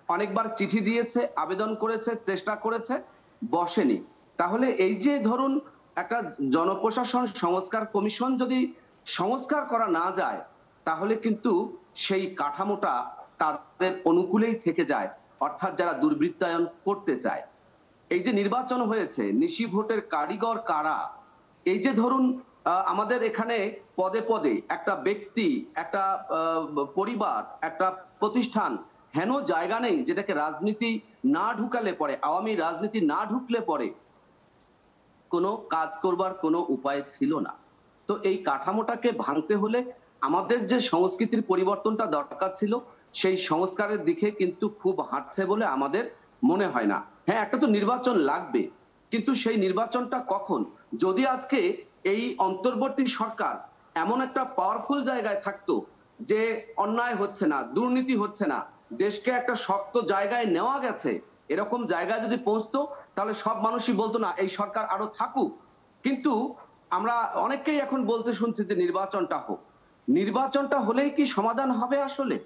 অনেকবার চিঠি দিয়েছে, আবেদন করেছে, চেষ্টা করেছে, বসেনি। তাহলে এই যে ধরুন একটা জনপ্রশাসন সংস্কার কমিশন যদি সংস্কার করা না যায়, তাহলে কিন্তু সেই কাঠামোটা তাদের অনুকূলেই থেকে যায়, অর্থাৎ যারা দুর্বৃত্তায়ন করতে চায়। এই যে নির্বাচন হয়েছে, নিশি ভোটের কারিগর কারা? এই যে ধরুন আমাদের এখানে পদে পদে একটা ব্যক্তি, একটা পরিবার, একটা প্রতিষ্ঠান, হেন জায়গা নেই যেটাকে রাজনীতি না ঢুকালে পরে, আওয়ামী রাজনীতি না ঢুকলে পরে কোনো কাজ করবার কোনো উপায় ছিল না। তো এই কাঠামোটাকে ভাঙতে হলে আমাদের যে সংস্কৃতির পরিবর্তনটা দরকার ছিল সেই সংস্কারের দিকে কিন্তু খুব হাঁটছে বলে আমাদের মনে হয় না। হ্যাঁ, একটা তো নির্বাচন লাগবে, কিন্তু সেই নির্বাচনটা কখন? যদি আজকে এই অন্তর্বর্তী সরকার এমন একটা পাওয়ারফুল জায়গায় থাকতো যে অন্যায় হচ্ছে না, দুর্নীতি হচ্ছে না, দেশকে একটা শক্ত জায়গায় নেওয়া গেছে, এরকম জায়গায় যদি পৌঁছতো তাহলে সব মানুষই বলতো না এই সরকার আরো থাকুক। কিন্তু আমরা অনেককেই এখন বলতে শুনছি যে নির্বাচনটা হোক। নির্বাচনটা হলেই কি সমাধান হবে? আসলে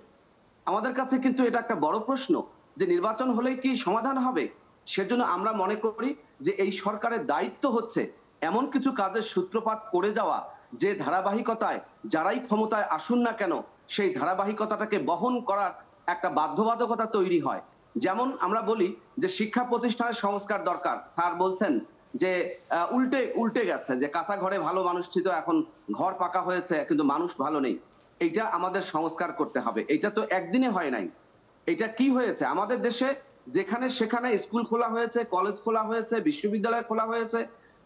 আমাদের কাছে কিন্তু এটা একটা বড় প্রশ্ন যে নির্বাচন হলেই কি সমাধান হবে। সেজন্য আমরা মনে করি যে এই সরকারের দায়িত্ব হচ্ছে এমন কিছু কাজের সূত্রপাত করে যাওয়া যে ধারাবাহিকতায় যারাই ক্ষমতায় আসুন না কেন সেই ধারাবাহিকতাটাকে বহন করার একটা বাধ্যবাধকতা তৈরি হয়। যেমন আমরা বলি যে শিক্ষা প্রতিষ্ঠানের সংস্কার দরকার, স্যার বলছেন যে উল্টে গেছে, যে কাঁচা ঘরে ভালো মানুষ ছিল, এখন ঘর পাকা হয়েছে কিন্তু মানুষ ভালো নেই। এইটা আমাদের সংস্কার করতে হবে। এটা তো একদিনে হয় নাই। এটা কি হয়েছে আমাদের দেশে? যেখানে সেখানে স্কুল খোলা হয়েছে, কলেজ খোলা হয়েছে, বিশ্ববিদ্যালয় খোলা হয়েছে।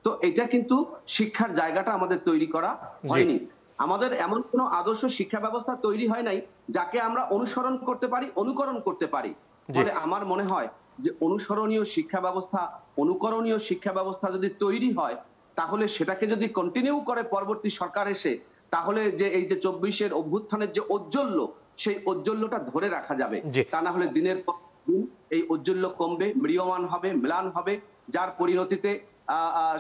তো এটা কিন্তু শিক্ষার জায়গাটা আমাদের তৈরি করা হয়নি। আমাদের এমন কোনো আদর্শ শিক্ষা ব্যবস্থা তৈরি হয় নাই যাকে আমরা অনুসরণ করতে পারি, অনুকরণ করতে পারি। ফলে আমার মনে হয় যে অনুসরণীয় শিক্ষা ব্যবস্থা, অনুকরণীয় শিক্ষা ব্যবস্থা যদি তৈরি হয় তাহলে সেটাকে যদি কন্টিনিউ করে পরবর্তী সরকার এসে, তাহলে যে এই যে 24-এর অভ্যুত্থানের যে ঔজ্জ্বল্য, সেই ঔজ্জ্বল্যটা ধরে রাখা যাবে। তা না হলে দিনের পর দিন এই ঔজ্জ্বল্য কমবে, ম্রিয়মান হবে, ম্লান হবে, যার পরিণতিতে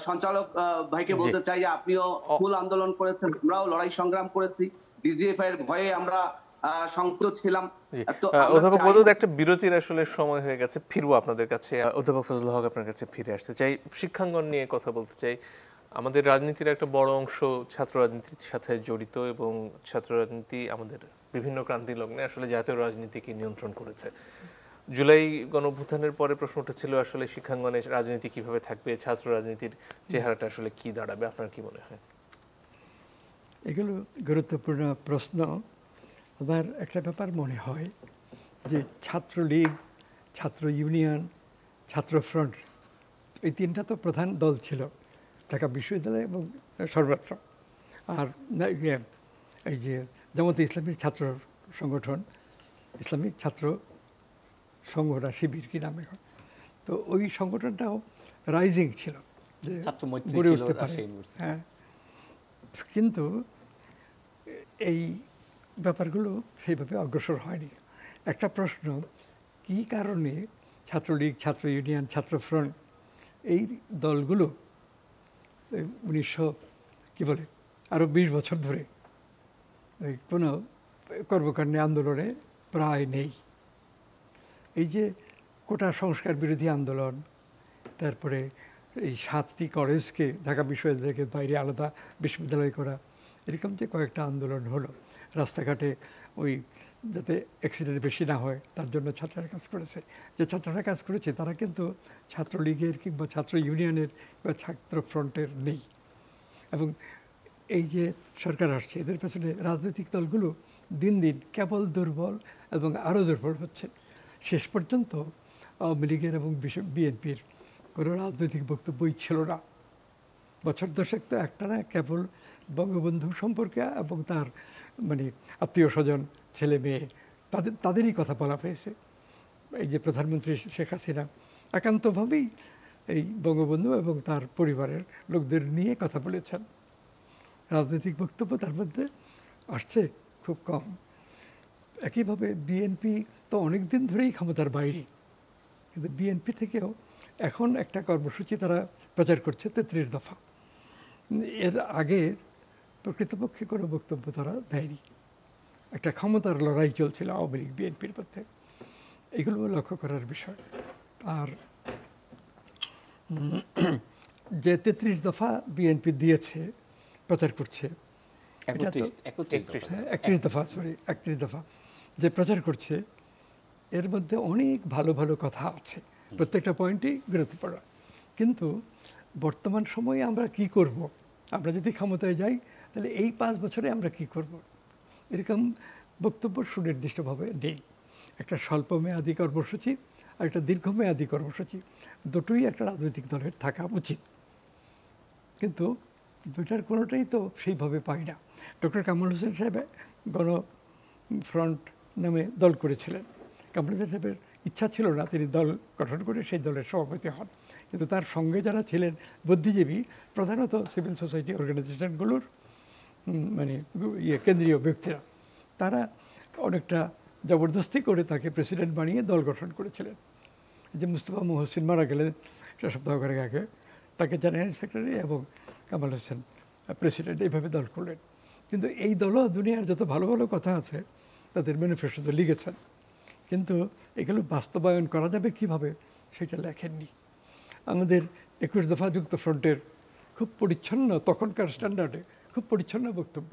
সঞ্চালক ভাইকে বলতে চাই যে আপনিও মূল আন্দোলন করেছেন, আমরাও লড়াই সংগ্রাম করেছি, ডিজিএফআই এর ভয়ে আমরা সংযত ছিলাম। তো অধ্যাপক মদুদ, একটা বিরতির আসলে সময় হয়ে গেছে, ফিরবো আপনাদের কাছে। অধ্যাপক ফজলুল হক, আপনার কাছে ফিরে আসতে চাই, শিক্ষাঙ্গন নিয়ে কথা বলতে চাই। আমাদের রাজনীতির একটা বড় অংশ ছাত্র রাজনীতির সাথে জড়িত এবং ছাত্র রাজনীতি আমাদের বিভিন্ন ক্রান্তি লগ্নে আসলে জাতীয় রাজনীতিকে নিয়ন্ত্রণ করেছে। জুলাই গণঅভ্যুত্থানের পরে প্রশ্ন উঠেছিল আসলে শিক্ষাঙ্গনে রাজনীতি কিভাবে থাকবে, ছাত্র রাজনীতির চেহারাটা আসলে কি দাঁড়াবে, আপনার কি মনে হয়? এগুলো গুরুত্বপূর্ণ প্রশ্ন। আবার একটা ব্যাপার মনে হয় যে ছাত্রলীগ, ছাত্র ইউনিয়ন, ছাত্র ফ্রন্ট, এই তিনটা তো প্রধান দল ছিল ঢাকা বিশ্ববিদ্যালয় এবং সর্বত্র। আর এই যে জামাতে ইসলামী ছাত্র সংগঠন, ইসলামিক ছাত্র সংগঠন, শিবির কি নামে, তো ওই সংগঠনটাও রাইজিং ছিল, যে গড়ে উঠতে পারে। হ্যাঁ, কিন্তু এই ব্যাপারগুলো সেইভাবে অগ্রসর হয়নি। একটা প্রশ্ন, কি কারণে ছাত্রলীগ, ছাত্র ইউনিয়ন, ছাত্র ফ্রন্ট এই দলগুলো আরও 20 বছর ধরে কোনো কর্মকাণ্ডে, আন্দোলনে প্রায় নেই। এই যে কোটা সংস্কার বিরোধী আন্দোলন, তারপরে এই 7টি কলেজকে ঢাকা বিশ্ববিদ্যালয়কে বাইরে আলাদা বিশ্ববিদ্যালয় করা, এরকম যে কয়েকটা আন্দোলন হলো, রাস্তাঘাটে ওই যাতে অ্যাক্সিডেন্ট বেশি না হয় তার জন্য ছাত্ররা কাজ করেছে। যে ছাত্ররা কাজ করেছে তারা কিন্তু ছাত্রলীগের কিংবা ছাত্র ইউনিয়নের বা ছাত্র ফ্রন্টের নেই। এবং এই যে সরকার আসছে, এদের পেছনে রাজনৈতিক দলগুলো দিন দিন কেবল দুর্বল এবং আরও দুর্বল হচ্ছে। শেষ পর্যন্ত আওয়ামী লীগের এবং বিএনপির কোনো রাজনৈতিক বক্তব্যই ছিল না। বছর দশেক তো একটা না, কেবল বঙ্গবন্ধু সম্পর্কে এবং তার আত্মীয় স্বজন, ছেলে মেয়ে, তাদেরই কথা বলা হয়েছে। এই যে প্রধানমন্ত্রী শেখ হাসিনা একান্তভাবেই এই বঙ্গবন্ধু এবং তার পরিবারের লোকদের নিয়ে কথা বলেছেন। রাজনৈতিক বক্তব্য তার মধ্যে আসছে খুব কম। একইভাবে বিএনপি তো অনেক দিন ধরেই ক্ষমতার বাইরে, কিন্তু বিএনপি থেকেও এখন একটা কর্মসূচি তারা প্রচার করছে, 33 দফা। এর আগে প্রকৃতপক্ষে কোনো বক্তব্য তারা দেয়নি। একটা ক্ষমতার লড়াই চলছিল আওয়ামী লীগ বিএনপির মধ্যে, এগুলো লক্ষ্য করার বিষয়। আর যে 33 দফা বিএনপি দিয়েছে, প্রচার করছে, 31 দফা যে প্রচার করছে, এর মধ্যে অনেক ভালো ভালো কথা আছে, প্রত্যেকটা পয়েন্টই গুরুত্বপূর্ণ। কিন্তু বর্তমান সময়ে আমরা কি করব, আমরা যদি ক্ষমতায় যাই তাহলে এই 5 বছরে আমরা কি করব, এরকম বক্তব্য সুনির্দিষ্টভাবে নেই। একটা স্বল্পমেয়াদী কর্মসূচি আর একটা দীর্ঘমেয়াদী কর্মসূচি, দুটোই একটা রাজনৈতিক দলের থাকা উচিত। কিন্তু দুইটার কোনোটাই তো সেইভাবে পাই না। ডক্টর কামাল হোসেন সাহেব গণফ্রন্ট নামে দল করেছিলেন। কামাল হোসেন সাহেবের ইচ্ছা ছিল না তিনি দল গঠন করে সেই দলের সভাপতি হন, কিন্তু তার সঙ্গে যারা ছিলেন বুদ্ধিজীবী, প্রধানত সিভিল সোসাইটি অর্গানাইজেশনগুলোর মানে কেন্দ্রীয় ব্যক্তিরা, তারা অনেকটা জবরদস্তি করে তাকে প্রেসিডেন্ট বানিয়ে দল গঠন করেছিলেন। যে মুস্তফা মুহসিন মারা গেলেন সপ্তাহ কয়েক আগে, তাকে জেনারেল সেক্রেটারি এবং কামাল হোসেন প্রেসিডেন্ট, এইভাবে দল করলেন। কিন্তু এই দলও দুনিয়ার যত ভালো ভালো কথা আছে তাদের ম্যানিফেস্টোতে লিখেছেন, কিন্তু এগুলো বাস্তবায়ন করা যাবে কিভাবে সেটা লেখেননি। আমাদের 21 দফা যুক্ত ফ্রন্টের খুব পরিচ্ছন্ন, তখনকার স্ট্যান্ডার্ডে খুব পরিচ্ছন্ন বক্তব্য,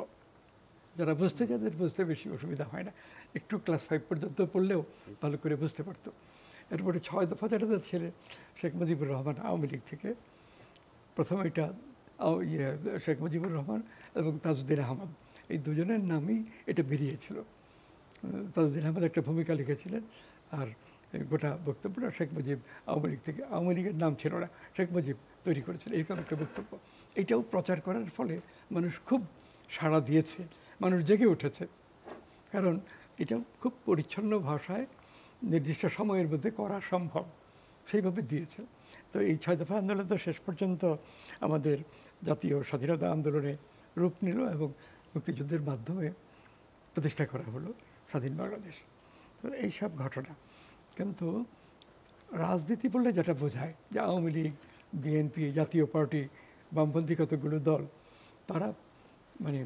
যারা বুঝতে যাদের বুঝতে বেশি অসুবিধা হয় না, একটু ক্লাস 5 পর্যন্ত পড়লেও ভালো করে বুঝতে পারতো। এরপরে 6 দফা যেটা ছেলে শেখ মুজিবুর রহমান আওয়ামী লীগ থেকে, প্রথম এটা শেখ মুজিবুর রহমান এবং তাজউদ্দিন আহমদ, এই দুজনের নামই এটা বেরিয়েছিল। তাজউদ্দিন আহমদ একটা ভূমিকা লিখেছিলেন, আর গোটা বক্তব্যটা শেখ মুজিব আওয়ামী লীগ থেকে, আওয়ামী লীগের নাম ছিল না, শেখ মুজিব তৈরি করেছিলেন, এরকম একটা বক্তব্য। এটাও প্রচার করার ফলে মানুষ খুব সাড়া দিয়েছে, মানুষ জেগে উঠেছে, কারণ এটা খুব পরিচ্ছন্ন ভাষায় নির্দিষ্ট সময়ের মধ্যে করা সম্ভব, সেইভাবে দিয়েছে। তো এই 6 দফা আন্দোলন তো শেষ পর্যন্ত আমাদের জাতীয় স্বাধীনতা আন্দোলনে রূপ নিল এবং মুক্তিযুদ্ধের মাধ্যমে প্রতিষ্ঠা করা হলো স্বাধীন বাংলাদেশ। তো এইসব ঘটনা, কিন্তু রাজনীতি বললে যেটা বোঝায় যে আওয়ামী লীগ, বিএনপি, জাতীয় পার্টি, বামপন্থী কতগুলো দল, তারা মানে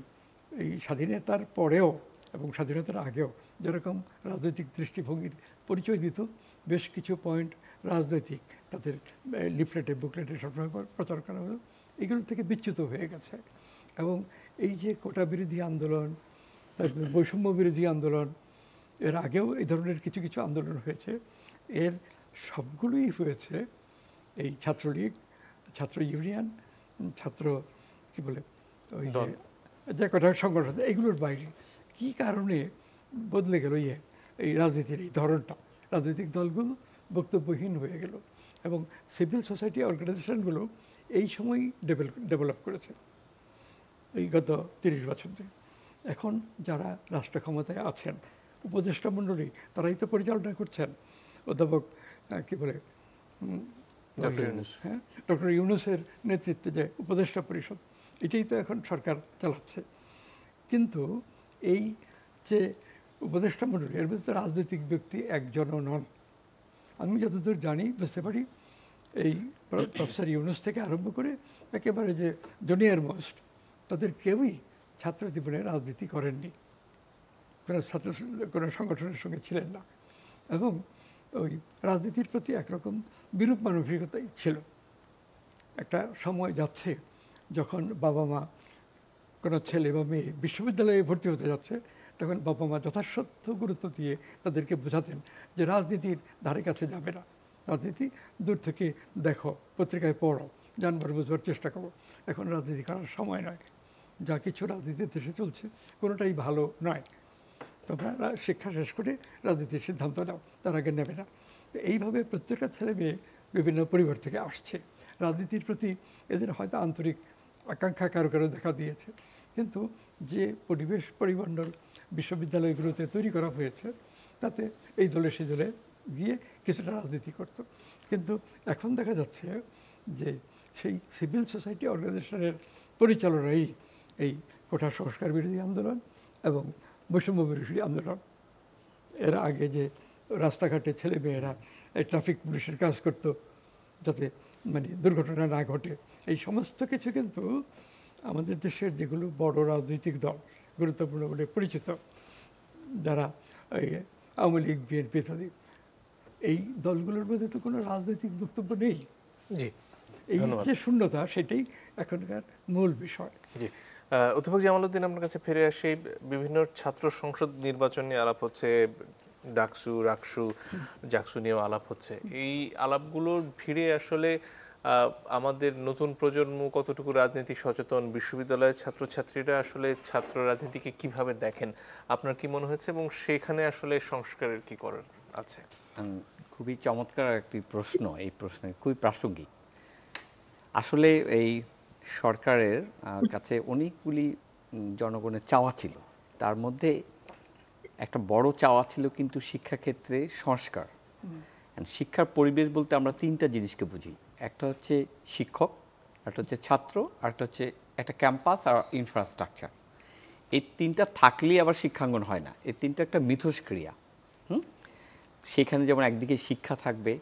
এই স্বাধীনতার পরেও এবং স্বাধীনতার আগেও যেরকম রাজনৈতিক দৃষ্টিভঙ্গির পরিচয় দিত, বেশ কিছু পয়েন্ট রাজনৈতিক তাদের লিফলেটে বুকলেটে সবসময় প্রচার করা হলো, এগুলো থেকে বিচ্যুত হয়ে গেছে। এবং এই যে কোটা বিরোধী আন্দোলন, তারপরে বৈষম্য বিরোধী আন্দোলন, এর আগেও এই ধরনের কিছু কিছু আন্দোলন হয়েছে, এর সবগুলোই হয়েছে এই ছাত্রলীগ, ছাত্র ইউনিয়ন, ছাত্র কি বলে ওই যে কটা সংগঠন, এগুলোর বাইরে। কি কারণে বদলে গেল এই রাজনীতির এই ধরনটা? রাজনৈতিক দলগুলো বক্তব্যহীন হয়ে গেল এবং সিভিল সোসাইটি অর্গানাইজেশনগুলো এই সময়ই ডেভেলপ করেছে এই গত 30 বছর ধরে। এখন যারা রাষ্ট্র ক্ষমতায় আছেন, উপদেষ্টা মণ্ডলী, তারাই তো পরিচালনা করছেন। অধ্যাপক কি বলে হ্যাঁ, ডক্টর ইউনূসের নেতৃত্বে যে উপদেষ্টা পরিষদ, এটাই তো এখন সরকার চালাচ্ছে। কিন্তু এই যে উপদেষ্টা মণ্ডলী, এর মধ্যে রাজনৈতিক ব্যক্তি একজনও নন। আমি যতদূর জানি, বুঝতে পারি, এই প্রফেসর ইউনূস থেকে আরম্ভ করে একেবারে যে জুনিয়র মোস্ট, তাদের কেউই ছাত্র জীবনে রাজনীতি করেননি, কোনো সংগঠনের সঙ্গে ছিলেন না, এবং ওই রাজনীতির প্রতি একরকম বিরূপ মানসিকতাই ছিল। একটা সময় যাচ্ছে যখন বাবা মা কোনো ছেলে বা মেয়ে বিশ্ববিদ্যালয়ে ভর্তি হতে যাচ্ছে, তখন বাবা মা যথাসাধ্য গুরুত্ব দিয়ে তাদেরকে বোঝাতেন যে রাজনীতির ধারে কাছে যাবে না, রাজনীতি দূর থেকে দেখো, পত্রিকায় পড়ো, জানবার বুঝবার চেষ্টা করো। এখন রাজনীতি করার সময় নয়, যা কিছু রাজনীতির দেশে চলছে কোনোটাই ভালো নয়, তোমরা শিক্ষা শেষ করে রাজনীতির সিদ্ধান্ত নাও, তার আগে নেবে না। এইভাবে প্রত্যেকটা ছেলে মেয়ে বিভিন্ন পরিবার থেকে আসছে। রাজনীতির প্রতি এদের হয়তো আন্তরিক আকাঙ্ক্ষা কারো কারো দেখা দিয়েছে, কিন্তু যে পরিবেশ পরিমণ্ডল বিশ্ববিদ্যালয়গুলোতে তৈরি করা হয়েছে, তাতে এই দলে সেই দলে গিয়ে কিছুটা রাজনীতি করত। কিন্তু এখন দেখা যাচ্ছে যে সেই সিভিল সোসাইটি অর্গানাইজেশনের পরিচালনাই এই কোটা সংস্কার বিরোধী আন্দোলন এবং বৈষম্য বিরোধী আন্দোলন। এর আগে যে রাস্তাঘাটে ছেলেমেয়েরা এই ট্রাফিক পুলিশের কাজ করত যাতে মানে দুর্ঘটনা না ঘটে, এই সমস্ত কিছু কিন্তু আমাদের দেশের যেগুলো বড় রাজনৈতিক দল, গুরুত্বপূর্ণ বলে পরিচিত, যারা এই আওয়ামী লীগ, বিএনপি ইত্যাদি, এই দলগুলোর মধ্যে তো কোনো রাজনৈতিক বক্তব্য নেই। জি, এই যে শূন্যতা, সেটাই এখনকার মূল বিষয়। জি, অধ্যাপক জামালউদ্দিন, আপনার কাছে ফিরে আসি। বিভিন্ন ছাত্র সংসদ নির্বাচন নিয়ে আলাপ হচ্ছে, ডাকসু, রাকসু, জাকসু নিয়েও আলাপ হচ্ছে। এই আলাপগুলোর ভিড়ে আসলে আমাদের নতুন প্রজন্ম কতটুকু রাজনীতি সচেতন, বিশ্ববিদ্যালয়ের ছাত্রছাত্রীরা আসলে ছাত্র রাজনীতিকে কিভাবে দেখেন, আপনার কি মনে হচ্ছে, এবং সেখানে আসলে সংস্কারের কি করার আছে? খুবই চমৎকার একটি প্রশ্ন, এই প্রশ্নে খুবই প্রাসঙ্গিক। আসলে এই সরকারের কাছে অনেকগুলি জনগণের চাওয়া ছিল, তার মধ্যে একটা বড় চাওয়া ছিল কিন্তু শিক্ষাক্ষেত্রে সংস্কার। শিক্ষার পরিবেশ বলতে আমরা তিনটা জিনিসকে বুঝি, একটা হচ্ছে শিক্ষক, একটা হচ্ছে ছাত্র, আর একটা হচ্ছে একটা ক্যাম্পাস আর ইনফ্রাস্ট্রাকচার। এই তিনটা থাকলেই আবার শিক্ষাঙ্গন হয় না, এই তিনটা একটা মিথস্ক্রিয়া। সেখানে যেমন একদিকে শিক্ষা থাকবে,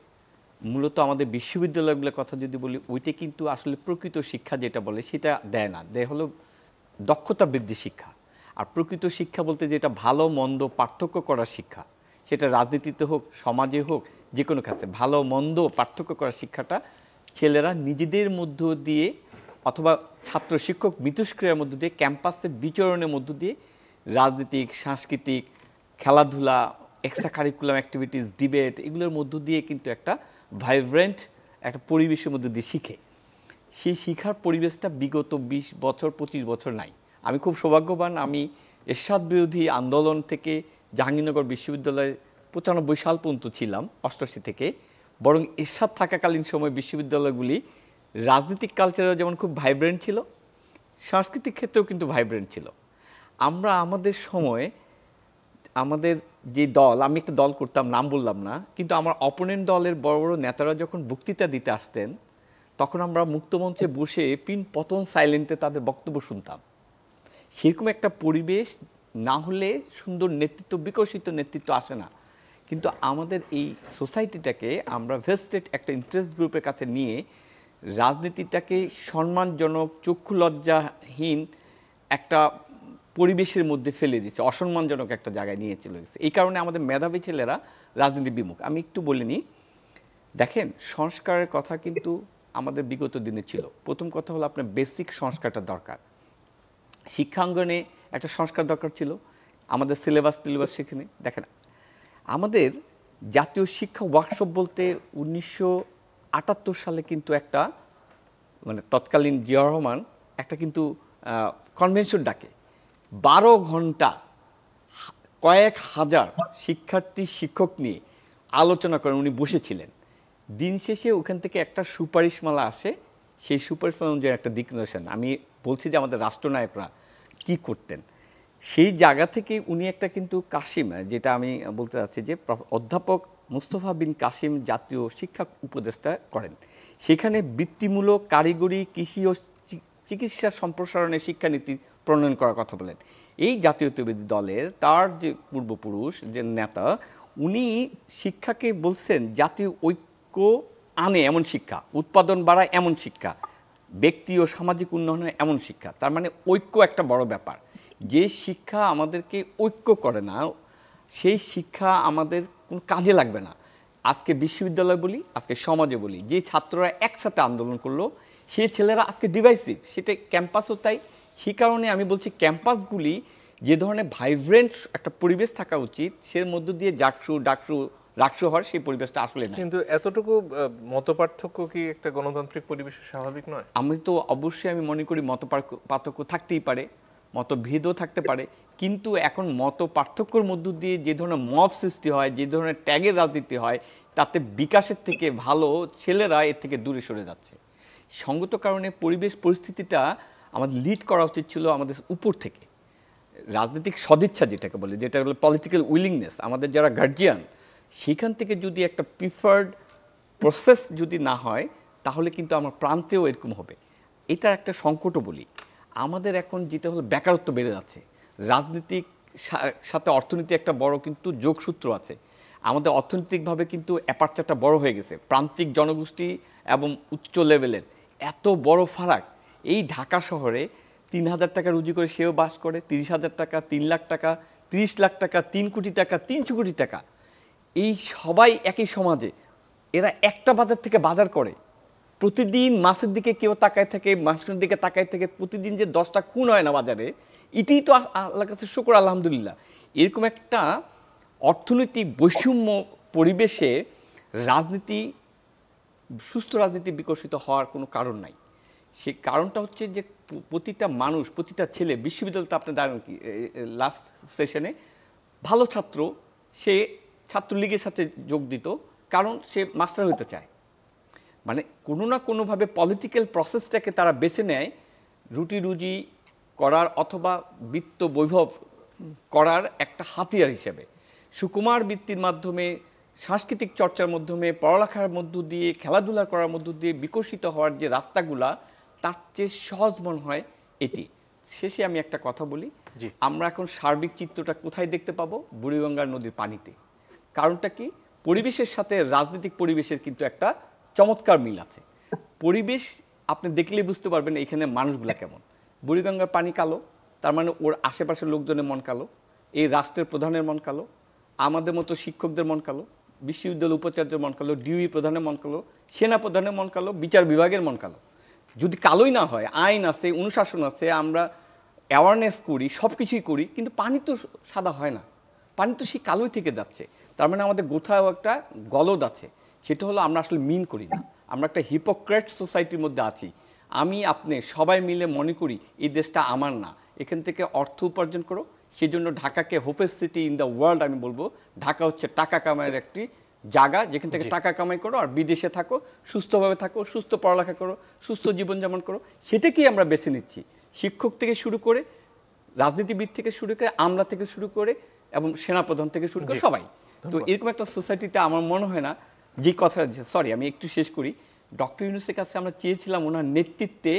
মূলত আমাদের বিশ্ববিদ্যালয়গুলোর কথা যদি বলি, ওইটা কিন্তু আসলে প্রকৃত শিক্ষা যেটা বলে সেটা দেয় না, দেয় হলো দক্ষতা বৃদ্ধি শিক্ষা। আর প্রকৃত শিক্ষা বলতে যেটা ভালো মন্দ পার্থক্য করার শিক্ষা, সেটা রাজনীতিতে হোক, সমাজে হোক, যে কোনো ক্ষেত্রে ভালো মন্দ পার্থক্য করার শিক্ষাটা ছেলেরা নিজেদের মধ্য দিয়ে অথবা ছাত্র শিক্ষক মিথস্ক্রিয়ার মধ্য দিয়ে, ক্যাম্পাসে বিচরণের মধ্য দিয়ে, রাজনৈতিক, সাংস্কৃতিক, খেলাধুলা, এক্সট্রা কারিকুলাম অ্যাক্টিভিটিস, ডিবেট, এগুলোর মধ্য দিয়ে কিন্তু একটা ভাইব্রেন্ট একটা পরিবেশের মধ্যে দিয়ে শিখে। সেই শিক্ষার পরিবেশটা বিগত 20 বছর 25 বছর নাই। আমি খুব সৌভাগ্যবান, আমি এরশাদ বিরোধী আন্দোলন থেকে জাহাঙ্গীরনগর বিশ্ববিদ্যালয়ে 95 সাল পর্যন্ত ছিলাম, 88 থেকে। বরং এরশাদ থাকাকালীন সময় বিশ্ববিদ্যালয়গুলি রাজনৈতিক কালচারেও যেমন খুব ভাইব্রেন্ট ছিল, সাংস্কৃতিক ক্ষেত্রেও কিন্তু ভাইব্রেন্ট ছিল। আমরা আমাদের সময় আমাদের যে দল, আমি একটা দল করতাম, নাম বললাম না, কিন্তু আমার অপোনেন্ট দলের বড় বড় নেতারা যখন বক্তৃতা দিতে আসতেন, তখন আমরা মুক্তমঞ্চে বসে পিন পতন সাইলেন্টে তাদের বক্তব্য শুনতাম। সেরকম একটা পরিবেশ না হলে সুন্দর নেতৃত্ব, বিকশিত নেতৃত্ব আসে না। কিন্তু আমাদের এই সোসাইটিটাকে আমরা ভেস্টেড একটা ইন্টারেস্ট গ্রুপের কাছে নিয়ে রাজনীতিটাকে সম্মানজনক, চক্ষু লজ্জাহীন একটা পরিবেশের মধ্যে ফেলে দিচ্ছে, অসম্মানজনক একটা জায়গায় নিয়ে চলে গেছে। এই কারণে আমাদের মেধাবী ছেলেরা রাজনীতি বিমুখ। আমি একটু বলিনি, দেখেন সংস্কারের কথা কিন্তু আমাদের বিগত দিনে ছিল। প্রথম কথা হলো আপনার বেসিক সংস্কারটা দরকার, শিক্ষাঙ্গনে একটা সংস্কার দরকার ছিল, আমাদের সিলেবাস সেখানে দেখেন। আমাদের জাতীয় শিক্ষা ওয়ার্কশপ বলতে 1978 সালে কিন্তু একটা মানে তৎকালীন জিয়াউর রহমান একটা কিন্তু কনভেনশন ডাকে, 12 ঘন্টা কয়েক হাজার শিক্ষার্থী শিক্ষক নিয়ে আলোচনা করেন, উনি বসেছিলেন। দিন শেষে ওখান থেকে একটা সুপারিশমালা আসে, সেই সুপারিশমালা অনুযায়ী একটা দিক নির্দেশন। আমি বলছি যে আমাদের রাষ্ট্রনায়করা কি করতেন, সেই জায়গা থেকে উনি একটা কিন্তু কাসিম, যেটা আমি বলতে চাচ্ছি যে অধ্যাপক মুস্তফা বিন কাসিম জাতীয় শিক্ষা উপদেষ্টা করেন। সেখানে বৃত্তিমূলক, কারিগরি, কৃষি ও চিকিৎসা সম্প্রসারণের শিক্ষানীতি প্রণয়ন করার কথা বলেন। এই জাতীয়তাবাদী দলের তার যে পূর্বপুরুষ, যে নেতা, উনি শিক্ষাকে বলছেন জাতীয় ঐক্য আনে এমন শিক্ষা, উৎপাদন বাড়ায় এমন শিক্ষা, ব্যক্তি ও সামাজিক উন্নয়নে এমন শিক্ষা। তার মানে ঐক্য একটা বড় ব্যাপার। যে শিক্ষা আমাদেরকে ঐক্য করে না, সেই শিক্ষা আমাদের কোনো কাজে লাগবে না। আজকে বিশ্ববিদ্যালয় বলি, আজকে সমাজে বলি, যে ছাত্ররা একসাথে আন্দোলন করলো, সেই ছেলেরা আজকে ডিভাইসিভ, সেটা ক্যাম্পাসও তাই। সেই কারণে আমি বলছি ক্যাম্পাসগুলি যে ধরনের ভাইব্রেন্ট একটা পরিবেশ থাকা উচিত, সের মধ্য দিয়ে রাকসু হওয়ার সেই পরিবেশটা আসলে না। কিন্তু এতটুকু মতপার্থক্য কি একটা গণতান্ত্রিক পরিবেশে স্বাভাবিক নয়? আমি তো অবশ্যই আমি মনে করি মত পার্থক্য থাকতেই পারে, মতভেদও থাকতে পারে, কিন্তু এখন মত পার্থক্যর মধ্য দিয়ে যে ধরনের মব সৃষ্টি হয়, যে ধরনের ট্যাগের রাজনীতি হয়, তাতে বিকাশের থেকে ভালো ছেলেরা এর থেকে দূরে সরে যাচ্ছে। সঙ্গত কারণে পরিবেশ পরিস্থিতিটা আমাদের লিড করা উচিত ছিল আমাদের উপর থেকে। রাজনৈতিক সদিচ্ছা যেটাকে বলে, যেটা হলো পলিটিক্যাল উইলিংনেস, আমাদের যারা গার্জিয়ান, সেখান থেকে যদি একটা প্রিফার্ড প্রসেস যদি না হয়, তাহলে কিন্তু আমার প্রান্তেও এরকম হবে। এটার একটা সংকটও বলি, আমাদের এখন যেটা হলো বেকারত্ব বেড়ে যাচ্ছে, রাজনীতিক সাথে অর্থনীতি একটা বড় কিন্তু যোগসূত্র আছে। আমাদের অর্থনৈতিকভাবে কিন্তু অ্যাপারচারটা বড় হয়ে গেছে, প্রান্তিক জনগোষ্ঠী এবং উচ্চ লেভেলের এত বড় ফারাক। এই ঢাকা শহরে 3,000 টাকা রুজি করে সেও বাস করে, 30,000 টাকা, 3 লাখ টাকা, 30 লাখ টাকা, 3 কোটি টাকা, 300 কোটি টাকা, এই সবাই একই সমাজে। এরা একটা বাজার থেকে বাজার করে, প্রতিদিন মাছের দিকে কেউ তাকায় থাকে, মাংসের দিকে তাকায় থাকে, প্রতিদিন যে 10টা খুন হয় না বাজারে, এটাই তো আল্লাহর কাছে শুকর আলহামদুলিল্লাহ। এরকম একটা অর্থনৈতিক বৈষম্য পরিবেশে রাজনীতি, সুস্থ রাজনীতি বিকশিত হওয়ার কোনো কারণ নাই। সেই কারণটা হচ্ছে যে প্রতিটা মানুষ, প্রতিটা ছেলে, বিশ্ববিদ্যালয়তে আপনি জানেন কি লাস্ট সেশনে ভালো ছাত্র সে ছাত্রলীগের সাথে যোগ দিত, কারণ সে মাস্টার হতে চায়। মানে কোনো না কোনোভাবে পলিটিক্যাল প্রসেসটাকে তারা বেছে নেয় রুটি রুজি করার অথবা বিত্ত বৈভব করার একটা হাতিয়ার হিসেবে। সুকুমার বৃত্তির মাধ্যমে, সাংস্কৃতিক চর্চার মাধ্যমে, পড়ালেখার মধ্য দিয়ে, খেলাধুলা করার মধ্য দিয়ে বিকশিত হওয়ার যে রাস্তাগুলা, তার চেয়ে সহজ মনে হয় এটি। শেষে আমি একটা কথা বলি, আমরা এখন সার্বিক চিত্রটা কোথায় দেখতে পাবো? বুড়িগঙ্গা নদীর পানিতে। কারণটা কি? পরিবেশের সাথে রাজনৈতিক পরিবেশের কিন্তু একটা চমৎকার মিল আছে। পরিবেশ আপনি দেখলেই বুঝতে পারবেন এখানে মানুষগুলা কেমন। বুড়িগঙ্গার পানি কালো, তার মানে ওর আশেপাশের লোকজনের মন কালো, এই রাষ্ট্রের প্রধানের মন কালো, আমাদের মতো শিক্ষকদের মন কালো, বিশ্ববিদ্যালয় উপাচার্যের মন কালো, ডিউই প্রধানের মন কালো, সেনা প্রধানের মন কালো, বিচার বিভাগের মন কালো। যদি কালোই না হয়, আইন আছে, অনুশাসন আছে, আমরা অ্যাওয়ারনেস করি, সব কিছুই করি, কিন্তু পানি তো সাদা হয় না, পানি তো সেই কালোই থেকে যাচ্ছে। তার মানে আমাদের কোথাও একটা গলদ আছে, সেটা হলো আমরা আসলে মিন করি না, আমরা একটা হিপোক্রেট সোসাইটির মধ্যে আছি। আমি আপনি সবাই মিলে মনে করি এই দেশটা আমার না, এখান থেকে অর্থ উপার্জন করো। সেই জন্য ঢাকাকে হোপেস্ট সিটি ইন দ্য ওয়ার্ল্ড আমি বলবো। ঢাকা হচ্ছে টাকা কামাইয়ের একটি জায়গা, যেখান থেকে টাকা কামাই করো আর বিদেশে থাকো, সুস্থভাবে থাকো, সুস্থ পড়ালেখা করো, সুস্থ জীবনযাপন করো। সেটাকেই আমরা বেছে নিচ্ছি, শিক্ষক থেকে শুরু করে, রাজনীতিবিদ থেকে শুরু করে, আমলা থেকে শুরু করে এবং সেনাপ্রধান থেকে শুরু করে সবাই। তো এরকম একটা সোসাইটিতে আমার মনে হয় না যে কথা, সরি আমি একটু শেষ করি, ডক্টর ইউনূসের কাছে আমরা চেয়েছিলাম ওনার নেতৃত্বে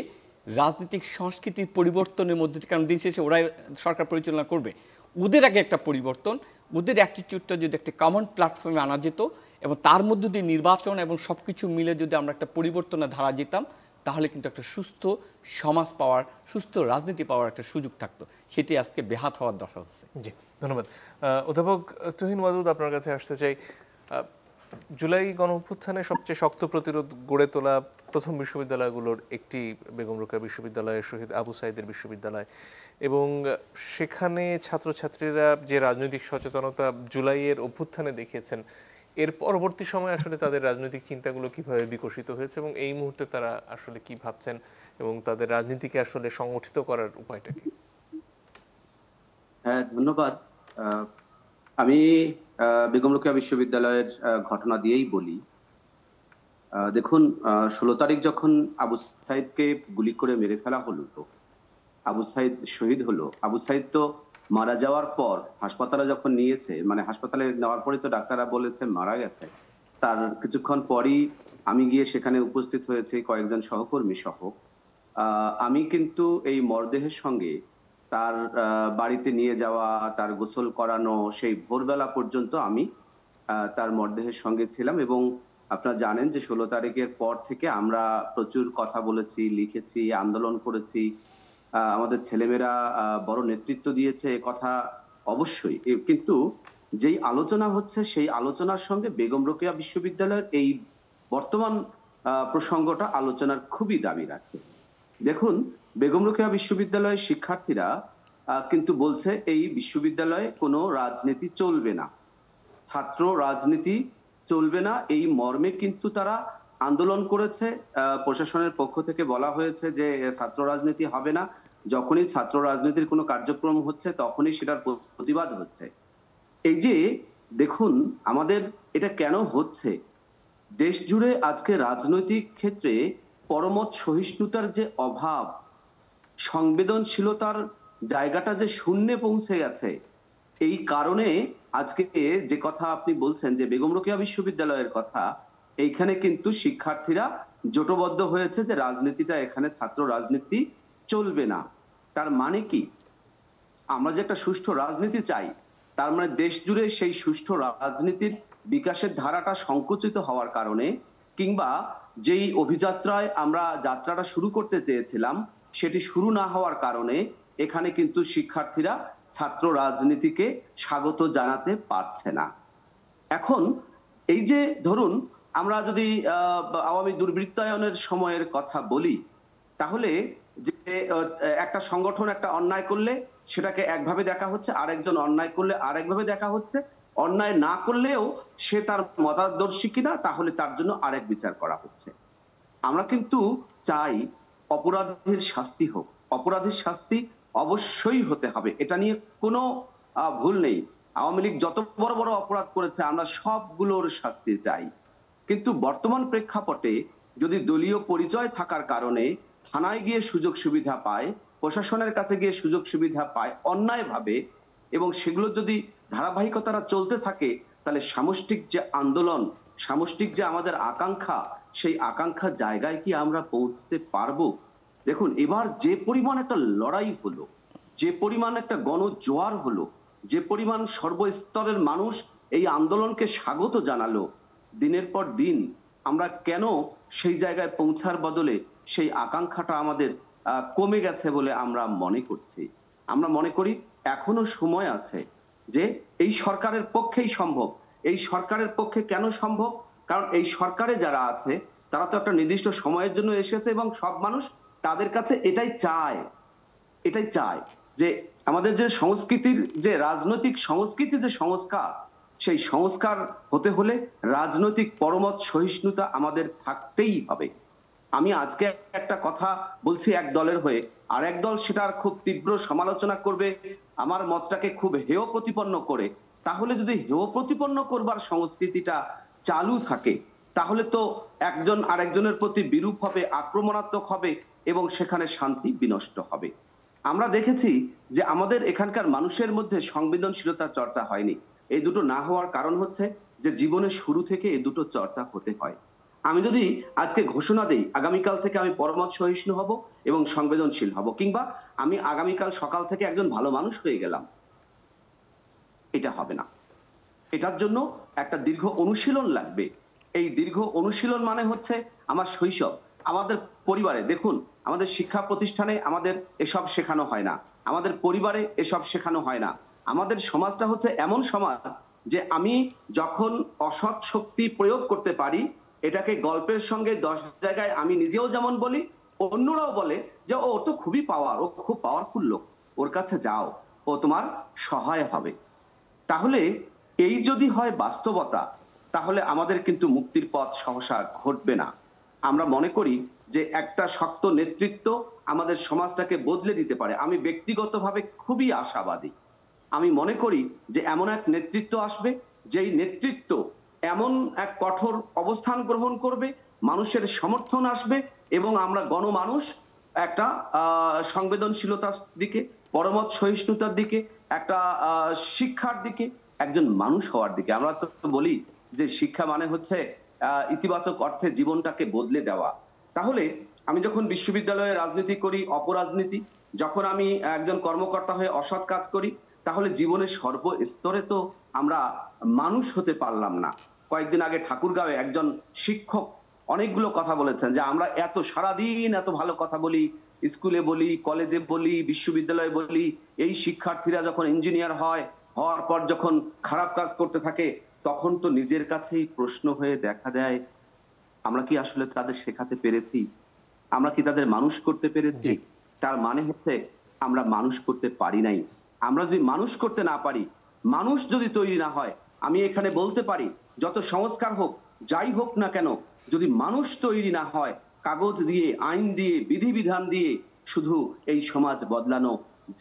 রাজনৈতিক সংস্কৃতির পরিবর্তনের মধ্যে, কারণ দিন শেষে ওরাই সরকার পরিচালনা করবে, ওদের আগে একটা পরিবর্তন, ওদের অ্যাটিটিউডটা যদি একটা কমন প্ল্যাটফর্মে আনা যেত এবং তার মধ্য দিয়ে নির্বাচন এবং সব কিছু মিলে যদি আমরা একটা পরিবর্তনের ধারা যেতাম, তাহলে কিন্তু একটা সুস্থ সমাজ পাওয়ার, সুস্থ রাজনীতি পাওয়ার একটা সুযোগ থাকতো। সেটি আজকে বেহাত হওয়ার দশা হচ্ছে। জি, ধন্যবাদ। অধ্যাপক তুহিন ওয়াদুদ, আপনার কাছে আসতে চাই। জুলাই গণঅভ্যুত্থানে সবচেয়ে শক্ত প্রতিরোধ গড়ে তোলা প্রথম বিশ্ববিদ্যালয়গুলোর একটি বেগম রোকেয়া বিশ্ববিদ্যালয়, শহীদ আবু সাইদের বিশ্ববিদ্যালয়, এবং সেখানে ছাত্রছাত্রীরা যে রাজনৈতিক সচেতনতা জুলাইয়ের অভ্যুত্থানে দেখিয়েছেন, এর পরবর্তী সময় আসলে তাদের রাজনৈতিক চিন্তাগুলো কিভাবে বিকশিত হয়েছে এবং এই মুহূর্তে তারা আসলে কি ভাবছেন এবং তাদের রাজনীতিকে আসলে সংগঠিত করার উপায়টা কি? হ্যাঁ, ধন্যবাদ। আমি বেগম রোকেয়া বিশ্ববিদ্যালয়ের ঘটনা দিয়েই বলি। দেখুন, 16 তারিখ যখন আবু সাইদকে গুলি করে মেরে ফেলা হলো, আবু সাইদ শহীদ হলো। আবু সাইদ তো মারা যাওয়ার পর হাসপাতালে যখন নিয়েছে, মানে হাসপাতালে নেওয়ার পরে তো ডাক্তাররা বলেছে মারা গেছে, তার কিছুক্ষণ পরই আমি গিয়ে সেখানে উপস্থিত হয়েছি কয়েকজন সহকর্মী সহ। আমি কিন্তু এই মরদেহের সঙ্গে তার বাড়িতে নিয়ে যাওয়া, তার গোসল করানো, সেই ভোরবেলা পর্যন্ত আমি তার মরদেহের সঙ্গে ছিলাম। এবং আপনারা জানেন যে 16 তারিখের পর থেকে আমরা প্রচুর কথা বলেছি, লিখেছি, আন্দোলন করেছি, আমাদের ছেলেমেয়েরা বড় নেতৃত্ব দিয়েছে, কথা অবশ্যই। কিন্তু যেই আলোচনা হচ্ছে সেই আলোচনার সঙ্গে বেগম রোকেয়া বিশ্ববিদ্যালয়ের এই বর্তমান প্রসঙ্গটা আলোচনার খুবই দাবি রাখে। দেখুন, বেগম রোকেয়া বিশ্ববিদ্যালয়ের শিক্ষার্থীরা কিন্তু বলছে এই বিশ্ববিদ্যালয়ে কোনো রাজনীতি চলবে না, ছাত্র রাজনীতি চলবে না, এই মর্মে কিন্তু তারা আন্দোলন করেছে। প্রশাসনের পক্ষ থেকে বলা হয়েছে যে ছাত্র রাজনীতি হবে না, যখনই ছাত্র রাজনীতির কোনো কার্যক্রম হচ্ছে তখনই সেটার প্রতিবাদ হচ্ছে। এই যে দেখুন আমাদের এটা কেন হচ্ছে, দেশ জুড়ে আজকে রাজনৈতিক ক্ষেত্রে পরমত সহিষ্ণুতার যে অভাব, সংবেদনশীলতার জায়গাটা যে শূন্যে পৌঁছে গেছে, এই কারণে আজকে যে কথা আপনি বলছেন যে বেগম রোকেয়া বিশ্ববিদ্যালয়ের কথা, এইখানে কিন্তু শিক্ষার্থীরা জোটবদ্ধ হয়েছে যে রাজনীতিটা এখানে ছাত্র রাজনীতি চলবে না। তার মানে কি, আমরা যে একটা সুষ্ঠু রাজনীতি চাই, তার মানে দেশ জুড়ে সেই সুষ্ঠু রাজনীতির বিকাশের ধারাটা সংকুচিত হওয়ার কারণে, কিংবা যেই অভিযাত্রায় আমরা যাত্রাটা শুরু করতে চেয়েছিলাম সেটি শুরু না হওয়ার কারণে এখানে কিন্তু শিক্ষার্থীরা ছাত্র রাজনীতিকে স্বাগত জানাতে পারছে না। এখন এই যে ধরুন আমরা যদি আওয়ামী দুর্বৃত্তায়নের সময়ের কথা বলি, তাহলে যে একটা সংগঠন একটা অন্যায় করলে সেটাকে একভাবে দেখা হচ্ছে, আরেকজন অন্যায় করলে আরেকভাবে দেখা হচ্ছে, অন্যায় না করলেও সে তার মতাদর্শী কিনা তাহলে তার জন্য আরেক বিচার করা হচ্ছে। আমরা কিন্তু চাই অপরাধীর শাস্তি হোক, অপরাধীর শাস্তি অবশ্যই হতে হবে, এটা নিয়ে কোনো ভুল নেই। আওয়ামী লীগ যত বড় বড় অপরাধ করেছে আমরা সবগুলোর শাস্তি চাই, কিন্তু বর্তমান প্রেক্ষাপটে যদি দলীয় পরিচয় থাকার কারণে থানায় গিয়ে সুযোগ সুবিধা পায়, প্রশাসনের কাছে গিয়ে সুযোগ সুবিধা পায় অন্যায়ভাবে, এবং সেগুলো যদি ধারাবাহিকতাটা চলতে থাকে, তাহলে সামষ্টিক যে আন্দোলন, সামষ্টিক যে আমাদের আকাঙ্ক্ষা, সেই আকাঙ্ক্ষার জায়গায় কি আমরা পৌঁছতে পারবো? দেখুন, এবার যে পরিমাণ একটা লড়াই হলো, যে পরিমাণ একটা গণজোয়ার হলো, যে পরিমাণ সর্বস্তরের মানুষ এই আন্দোলনকে স্বাগত জানালো, দিনের পর দিন আমরা কেন সেই জায়গায় পৌঁছার বদলে সেই আকাঙ্ক্ষাটা আমাদের কমে গেছে বলে আমরা মনে করছি। আমরা মনে করি এখনো সময় আছে, যে এই সরকারের পক্ষেই সম্ভব। এই সরকারের পক্ষে কেন সম্ভব? কারণ এই সরকারে যারা আছে তারা তো একটা নির্দিষ্ট সময়ের জন্য এসেছে, এবং সব মানুষ তাদের কাছে এটাই চায়, এটাই চায় যে আমাদের যে সংস্কৃতির, যে রাজনৈতিক সংস্কৃতির যে সংস্কার, সেই সংস্কার হতে হলে রাজনৈতিক পরমত সহিষ্ণুতা আমাদের থাকতেই হবে। আমি আজকে একটা কথা বলছি এক দলের হয়ে, আর এক দল সেটার খুব তীব্র সমালোচনা করবে, আমার মতটাকে খুব হেয় প্রতিপন্ন করে। তাহলে যদি হেয় প্রতিপন্ন করবার সংস্কৃতিটা চালু থাকে, তাহলে তো একজন আরেকজনের প্রতি বিরূপ হবে, আক্রমণাত্মক হবে, এবং সেখানে শান্তি বিনষ্ট হবে। আমরা দেখেছি যে আমাদের এখানকার মানুষের মধ্যে সংবেদনশীলতার চর্চা হয়নি। এই দুটো না হওয়ার কারণ হচ্ছে যে জীবনের শুরু থেকে এই দুটো চর্চা হতে হয়। আমি যদি আজকে ঘোষণা দেই আগামীকাল থেকে আমি পরমত সহিষ্ণু হব এবং সংবেদনশীল হব, কিংবা আমি আগামীকাল সকাল থেকে একজন ভালো মানুষ হয়ে গেলাম, এটা হবে না। এটার জন্য একটা দীর্ঘ অনুশীলন লাগবে। এই দীর্ঘ অনুশীলন মানে হচ্ছে আমার শৈশব, আমাদের পরিবারে। দেখুন, আমাদের শিক্ষা প্রতিষ্ঠানে আমাদের এসব শেখানো হয় না, আমাদের পরিবারে এসব শেখানো হয় না। আমাদের সমাজটা হচ্ছে এমন সমাজ যে আমি যখন অসৎ শক্তি প্রয়োগ করতে পারি, এটাকে গল্পের সঙ্গে 10 জায়গায় আমি নিজেও যেমন বলি, অন্যরাও বলে যে ও তো খুবই পাওয়ার, ও খুব পাওয়ারফুল লোক, ওর কাছে যাও, ও তোমার সহায় হবে। তাহলে এই যদি হয় বাস্তবতা, তাহলে আমাদের কিন্তু মুক্তির পথ সহসা ঘটবে না। আমরা মনে করি যে একটা শক্ত নেতৃত্ব আমাদের সমাজটাকে বদলে দিতে পারে। আমি ব্যক্তিগতভাবে খুবই আশাবাদী। আমি মনে করি যে এমন এক নেতৃত্ব আসবে, যেই নেতৃত্ব এমন এক কঠোর অবস্থান গ্রহণ করবে, মানুষের সমর্থন আসবে, এবং আমরা গণমানুষ একটা সংবেদনশীলতার দিকে, পরমত সহিষ্ণুতার দিকে, একটা শিক্ষার দিকে, একজন মানুষ হওয়ার দিকে। আমরা তো বলি যে শিক্ষা মানে হচ্ছে ইতিবাচক অর্থে জীবনটাকে বদলে দেওয়া। তাহলে আমি যখন বিশ্ববিদ্যালয়ে রাজনীতি করি, অপরাজনীতি, যখন আমি একজন কর্মকর্তা হয়ে অসৎ কাজ করি, তাহলে জীবনের সর্বস্তরে তো আমরা মানুষ হতে পারলাম না। কয়েকদিন আগে ঠাকুরগাঁওয়ে একজন শিক্ষক অনেকগুলো কথা বলেছেন যে আমরা এত সারাদিন এত ভালো কথা বলি, স্কুলে বলি, কলেজে বলি, বিশ্ববিদ্যালয়ে বলি, এই শিক্ষার্থীরা যখন ইঞ্জিনিয়ার হওয়ার পর যখন খারাপ কাজ করতে থাকে, তখন তো নিজের কাছেই প্রশ্ন হয়ে দেখা দেয়, আমরা কি আসলে তাদের শেখাতে পেরেছি? আমরা কি তাদের মানুষ করতে পেরেছি? তার মানে হচ্ছে আমরা মানুষ করতে পারি নাই। আমরা যদি মানুষ করতে না পারি, মানুষ যদি তৈরি না হয়, আমি এখানে বলতে পারি যত সংস্কার হোক, যাই হোক না কেন, যদি মানুষ তৈরি না হয়, কাগজ দিয়ে, আইন দিয়ে, বিধিবিধান দিয়ে শুধু এই সমাজ বদলানো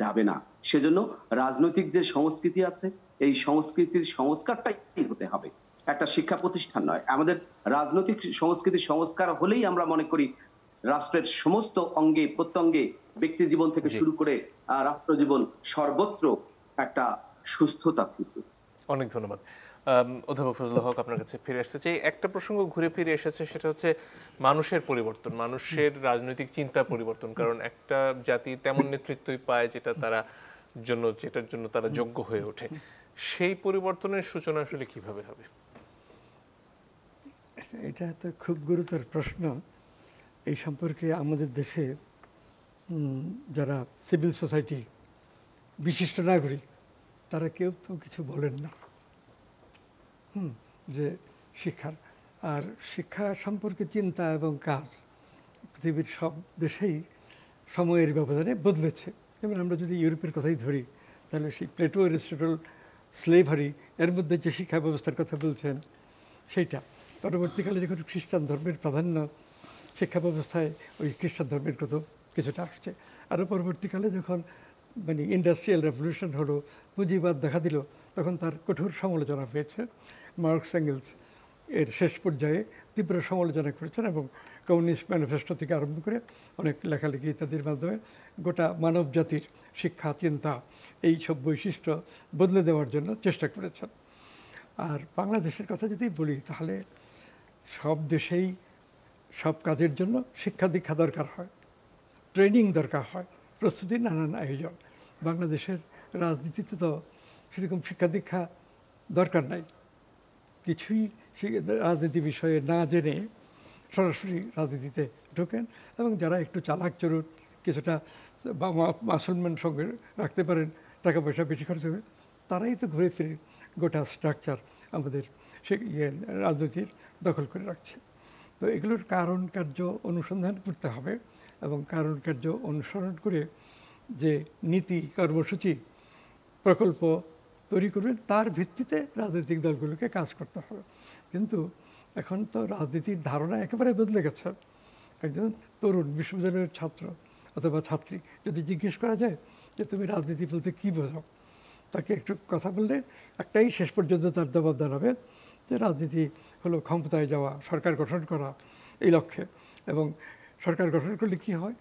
যাবে না। সেজন্য রাজনৈতিক যে সংস্কৃতি আছে, এই সংস্কৃতির সংস্কারটাই হতে হবে, একটা শিক্ষা প্রতিষ্ঠান নয়। আমাদের রাজনৈতিক সংস্কৃতির সংস্কার হলেই আমরা মনে করি রাষ্ট্রের সমস্ত অঙ্গে প্রত্যঙ্গে, ব্যক্তি জীবন থেকে শুরু করে রাষ্ট্র জীবন সর্বত্র একটা সুস্থতা ফিরবে। অনেক ধন্যবাদ। অধ্যাপক ফজলুল হক, আপনার কাছে ফিরে আসতে চাই। একটা প্রসঙ্গ ঘুরে ফিরে এসেছে, সেটা হচ্ছে মানুষের পরিবর্তন, মানুষের রাজনৈতিক চিন্তার পরিবর্তন। কারণ একটা জাতি তেমন নেতৃত্বই পায় যেটার জন্য তারা যোগ্য হয়ে ওঠে। সেই পরিবর্তনের সূচনা আসলে কিভাবে হবে? এটা তো খুব গুরুতর প্রশ্ন। এই সম্পর্কে আমাদের দেশে যারা সিভিল সোসাইটি বিশিষ্ট নাগরিক, তারা কেউ তো কিছু বলেন না যে শিক্ষা সম্পর্কে চিন্তা এবং কাজ পৃথিবীর সব দেশেই সময়ের ব্যবধানে বদলেছে। যেমন আমরা যদি ইউরোপের কথাই ধরি, তাহলে সেই প্লেটো, অ্যারিস্টটল, স্লেভারি, এর মধ্যে যে শিক্ষা ব্যবস্থার কথা বলছেন সেইটা। পরবর্তীকালে যখন খ্রিস্টান ধর্মের প্রাধান্য শিক্ষা ব্যবস্থায়, ওই খ্রিস্টান ধর্মের কত কিছুটা আসছে। আরও পরবর্তীকালে যখন ইন্ডাস্ট্রিয়াল রেভলিউশন হলো, পুঁজিবাদ দেখা দিল, তখন তার কঠোর সমালোচনা হয়েছে। মার্কস, এঙ্গেলস এর শেষ পর্যায়ে তীব্র সমালোচনা করেছেন এবং কমিউনিস্ট ম্যানিফেস্টো থেকে আরম্ভ করে অনেক লেখালেখি ইত্যাদির মাধ্যমে গোটা মানব জাতির শিক্ষা চিন্তা এই সব বৈশিষ্ট্য বদলে দেওয়ার জন্য চেষ্টা করেছেন। আর বাংলাদেশের কথা যদি বলি তাহলে সব দেশেই সব কাজের জন্য শিক্ষা দীক্ষা দরকার হয়, ট্রেনিং দরকার হয়, প্রস্তুতির নানান আয়োজন। বাংলাদেশের রাজনীতিতে তো সেরকম শিক্ষা দীক্ষা দরকার নাই, কিছুই রাজনীতি বিষয়ে না জেনে সরাসরি রাজনীতিতে ঢোকেন এবং যারা একটু চালাক চরুর কিছুটা বা মাসলম্যান সঙ্গে রাখতে পারেন, টাকা পয়সা বেশি খরচ হবে, তারাই তো ঘুরে ফিরে গোটা স্ট্রাকচার আমাদের সে রাজনীতির দখল করে রাখছে। তো এগুলোর কারণ কার্য অনুসন্ধান করতে হবে এবং কারণ কার্য অনুসরণ করে যে নীতি কর্মসূচি প্রকল্প তৈরি করবেন তার ভিত্তিতে রাজনৈতিক দলগুলোকে কাজ করতে হবে। কিন্তু এখন তো রাজনীতির ধারণা একেবারে বদলে গেছে। একজন তরুণ বিশ্ববিদ্যালয়ের ছাত্র অথবা ছাত্রী যদি জিজ্ঞেস করা যায় যে তুমি রাজনীতি বলতে কী বোঝো, তাকে একটু কথা বললে একটাই শেষ পর্যন্ত তার জবাব দাঁড়াবে যে রাজনীতি হলো ক্ষমতায় যাওয়া, সরকার গঠন করা এই লক্ষ্যে। এবং সরকার গঠন করলে কি হয়,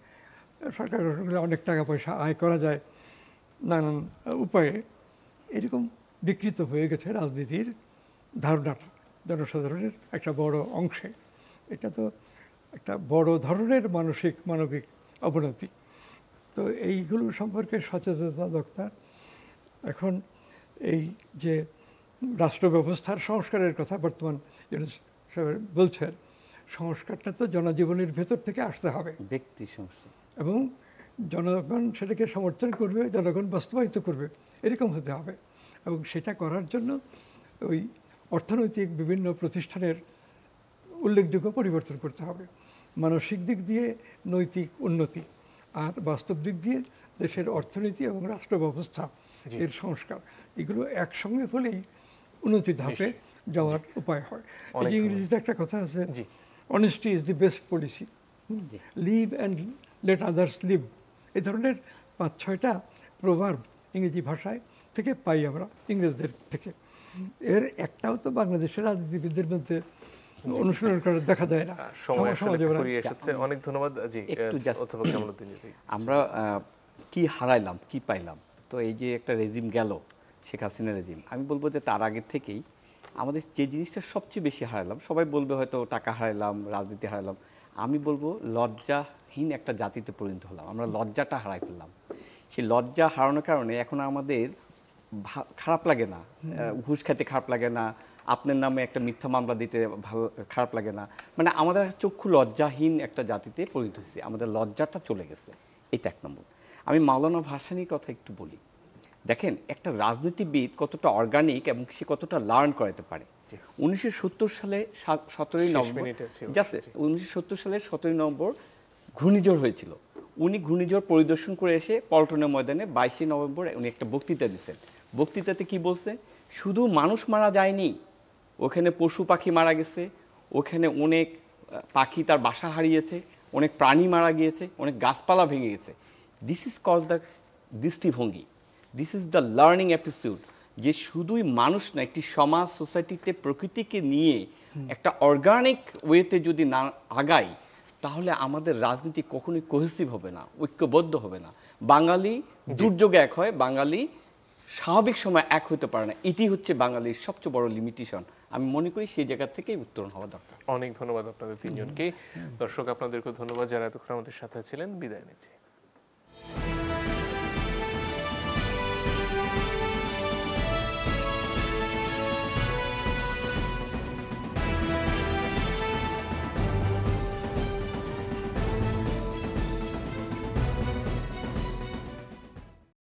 সরকার গঠন করলে অনেক টাকা পয়সা আয় করা যায় নানান উপায়ে। এরকম বিকৃত হয়ে গেছে রাজনীতির ধারণাটা জনসাধারণের একটা বড় অংশে। এটা তো একটা বড় ধরনের মানবিক অবনতি। তো এইগুলো সম্পর্কে সচেতনতা দরকার। এখন এই যে রাষ্ট্র ব্যবস্থার সংস্কারের কথা বর্তমান বলছেন, সংস্কারটা তো জনজীবনের ভেতর থেকে আসতে হবে, ব্যক্তি সংস্কার, এবং জনগণ সেটাকে সমর্থন করবে, জনগণ বাস্তবায়িত করবে, এরকম হতে হবে। এবং সেটা করার জন্য ওই অর্থনৈতিক বিভিন্ন প্রতিষ্ঠানের উল্লেখযোগ্য পরিবর্তন করতে হবে। মানসিক দিক দিয়ে নৈতিক উন্নতি, আর বাস্তব দিক দিয়ে দেশের অর্থনীতি এবং রাষ্ট্র ব্যবস্থা এর সংস্কার, এগুলো একসঙ্গে হলেই উন্নতি ধাপে যাওয়ার উপায় হয়। এই যে ইংরেজিতে একটা কথা আছে, honesty is the best policy, live and let others live. এই ধরনের 5-6টা প্রভাব ইংরেজি ভাষায় থেকে পাই আমরা, ইংরেজদের থেকে। এর একটাও তো বাংলাদেশের রাজনীতিবিদদের মধ্যে অনুসরণ করে দেখা যায় না। অনেক ধন্যবাদ। জি, আমরা কি হারাইলাম, কি পাইলাম? তো এই যে একটা রেজিম গেল, শেখ হাসিনা রেজিম, আমি বলবো যে তার আগে থেকেই আমাদের যে জিনিসটা সবচেয়ে বেশি হারালাম, সবাই বলবে হয়তো টাকা হারাইলাম, রাজনীতি হারালাম, আমি বলবো লজ্জাহীন একটা জাতিতে পরিণত হলাম। আমরা লজ্জাটা হারাই ফেললাম। সেই লজ্জা হারানোর কারণে এখন আমাদের খারাপ লাগে না, ঘুষ খেতে খারাপ লাগে না, আপনার নামে একটা মিথ্যা মামলা দিতে ভালো খারাপ লাগে না। মানে আমাদের চক্ষু লজ্জাহীন একটা জাতিতে পরিণত হয়েছে, আমাদের লজ্জাটা চলে গেছে। এটা এক নম্বর। আমি মাওলানা ভাসানীর কথা একটু বলি। দেখেন, একটা রাজনীতিবিদ কতটা অর্গানিক এবং সে কতটা লার্ন করাতে পারে। 1970 সালে 17ই নভেম্বর, 1970 সালে 17ই নভেম্বর ঘূর্ণিঝড় হয়েছিল। উনি ঘূর্ণিঝড় পরিদর্শন করে এসে পল্টনের ময়দানে 22শে নভেম্বর উনি একটা বক্তৃতা দিচ্ছেন। বক্তৃতাতে কি বলছে? শুধু মানুষ মারা যায়নি, ওখানে পশু পাখি মারা গেছে, ওখানে অনেক পাখি তার বাসা হারিয়েছে, অনেক প্রাণী মারা গিয়েছে, অনেক গাছপালা ভেঙে গেছে। দিস ইজ কল্ড দ্য দৃষ্টিভঙ্গি, this is the learning episode. যে শুধুই মানুষ না, একটি সমাজ সোসাইটিতে প্রকৃতিকে নিয়ে একটা অর্গানিক ওয়েতে যদি না আগাই, তাহলে আমাদের রাজনীতি কখনোই কোহেসিভ হবে না, ঐক্যবদ্ধ হবে না। বাঙালি দুর্যোগে এক হয়, বাঙালি স্বাভাবিক সময় এক হতে পারে না। এটি হচ্ছে বাঙালির সবচেয়ে বড় লিমিটেশন। আমি মনে করি সেই জায়গা থেকেই উত্তরণ হওয়া দরকার। অনেক ধন্যবাদ আপনাদের তিনজনকে। দর্শক, আপনাদেরকে ধন্যবাদ যারা এতক্ষণ আমাদের সাথে ছিলেন। বিদায় নিচ্ছি।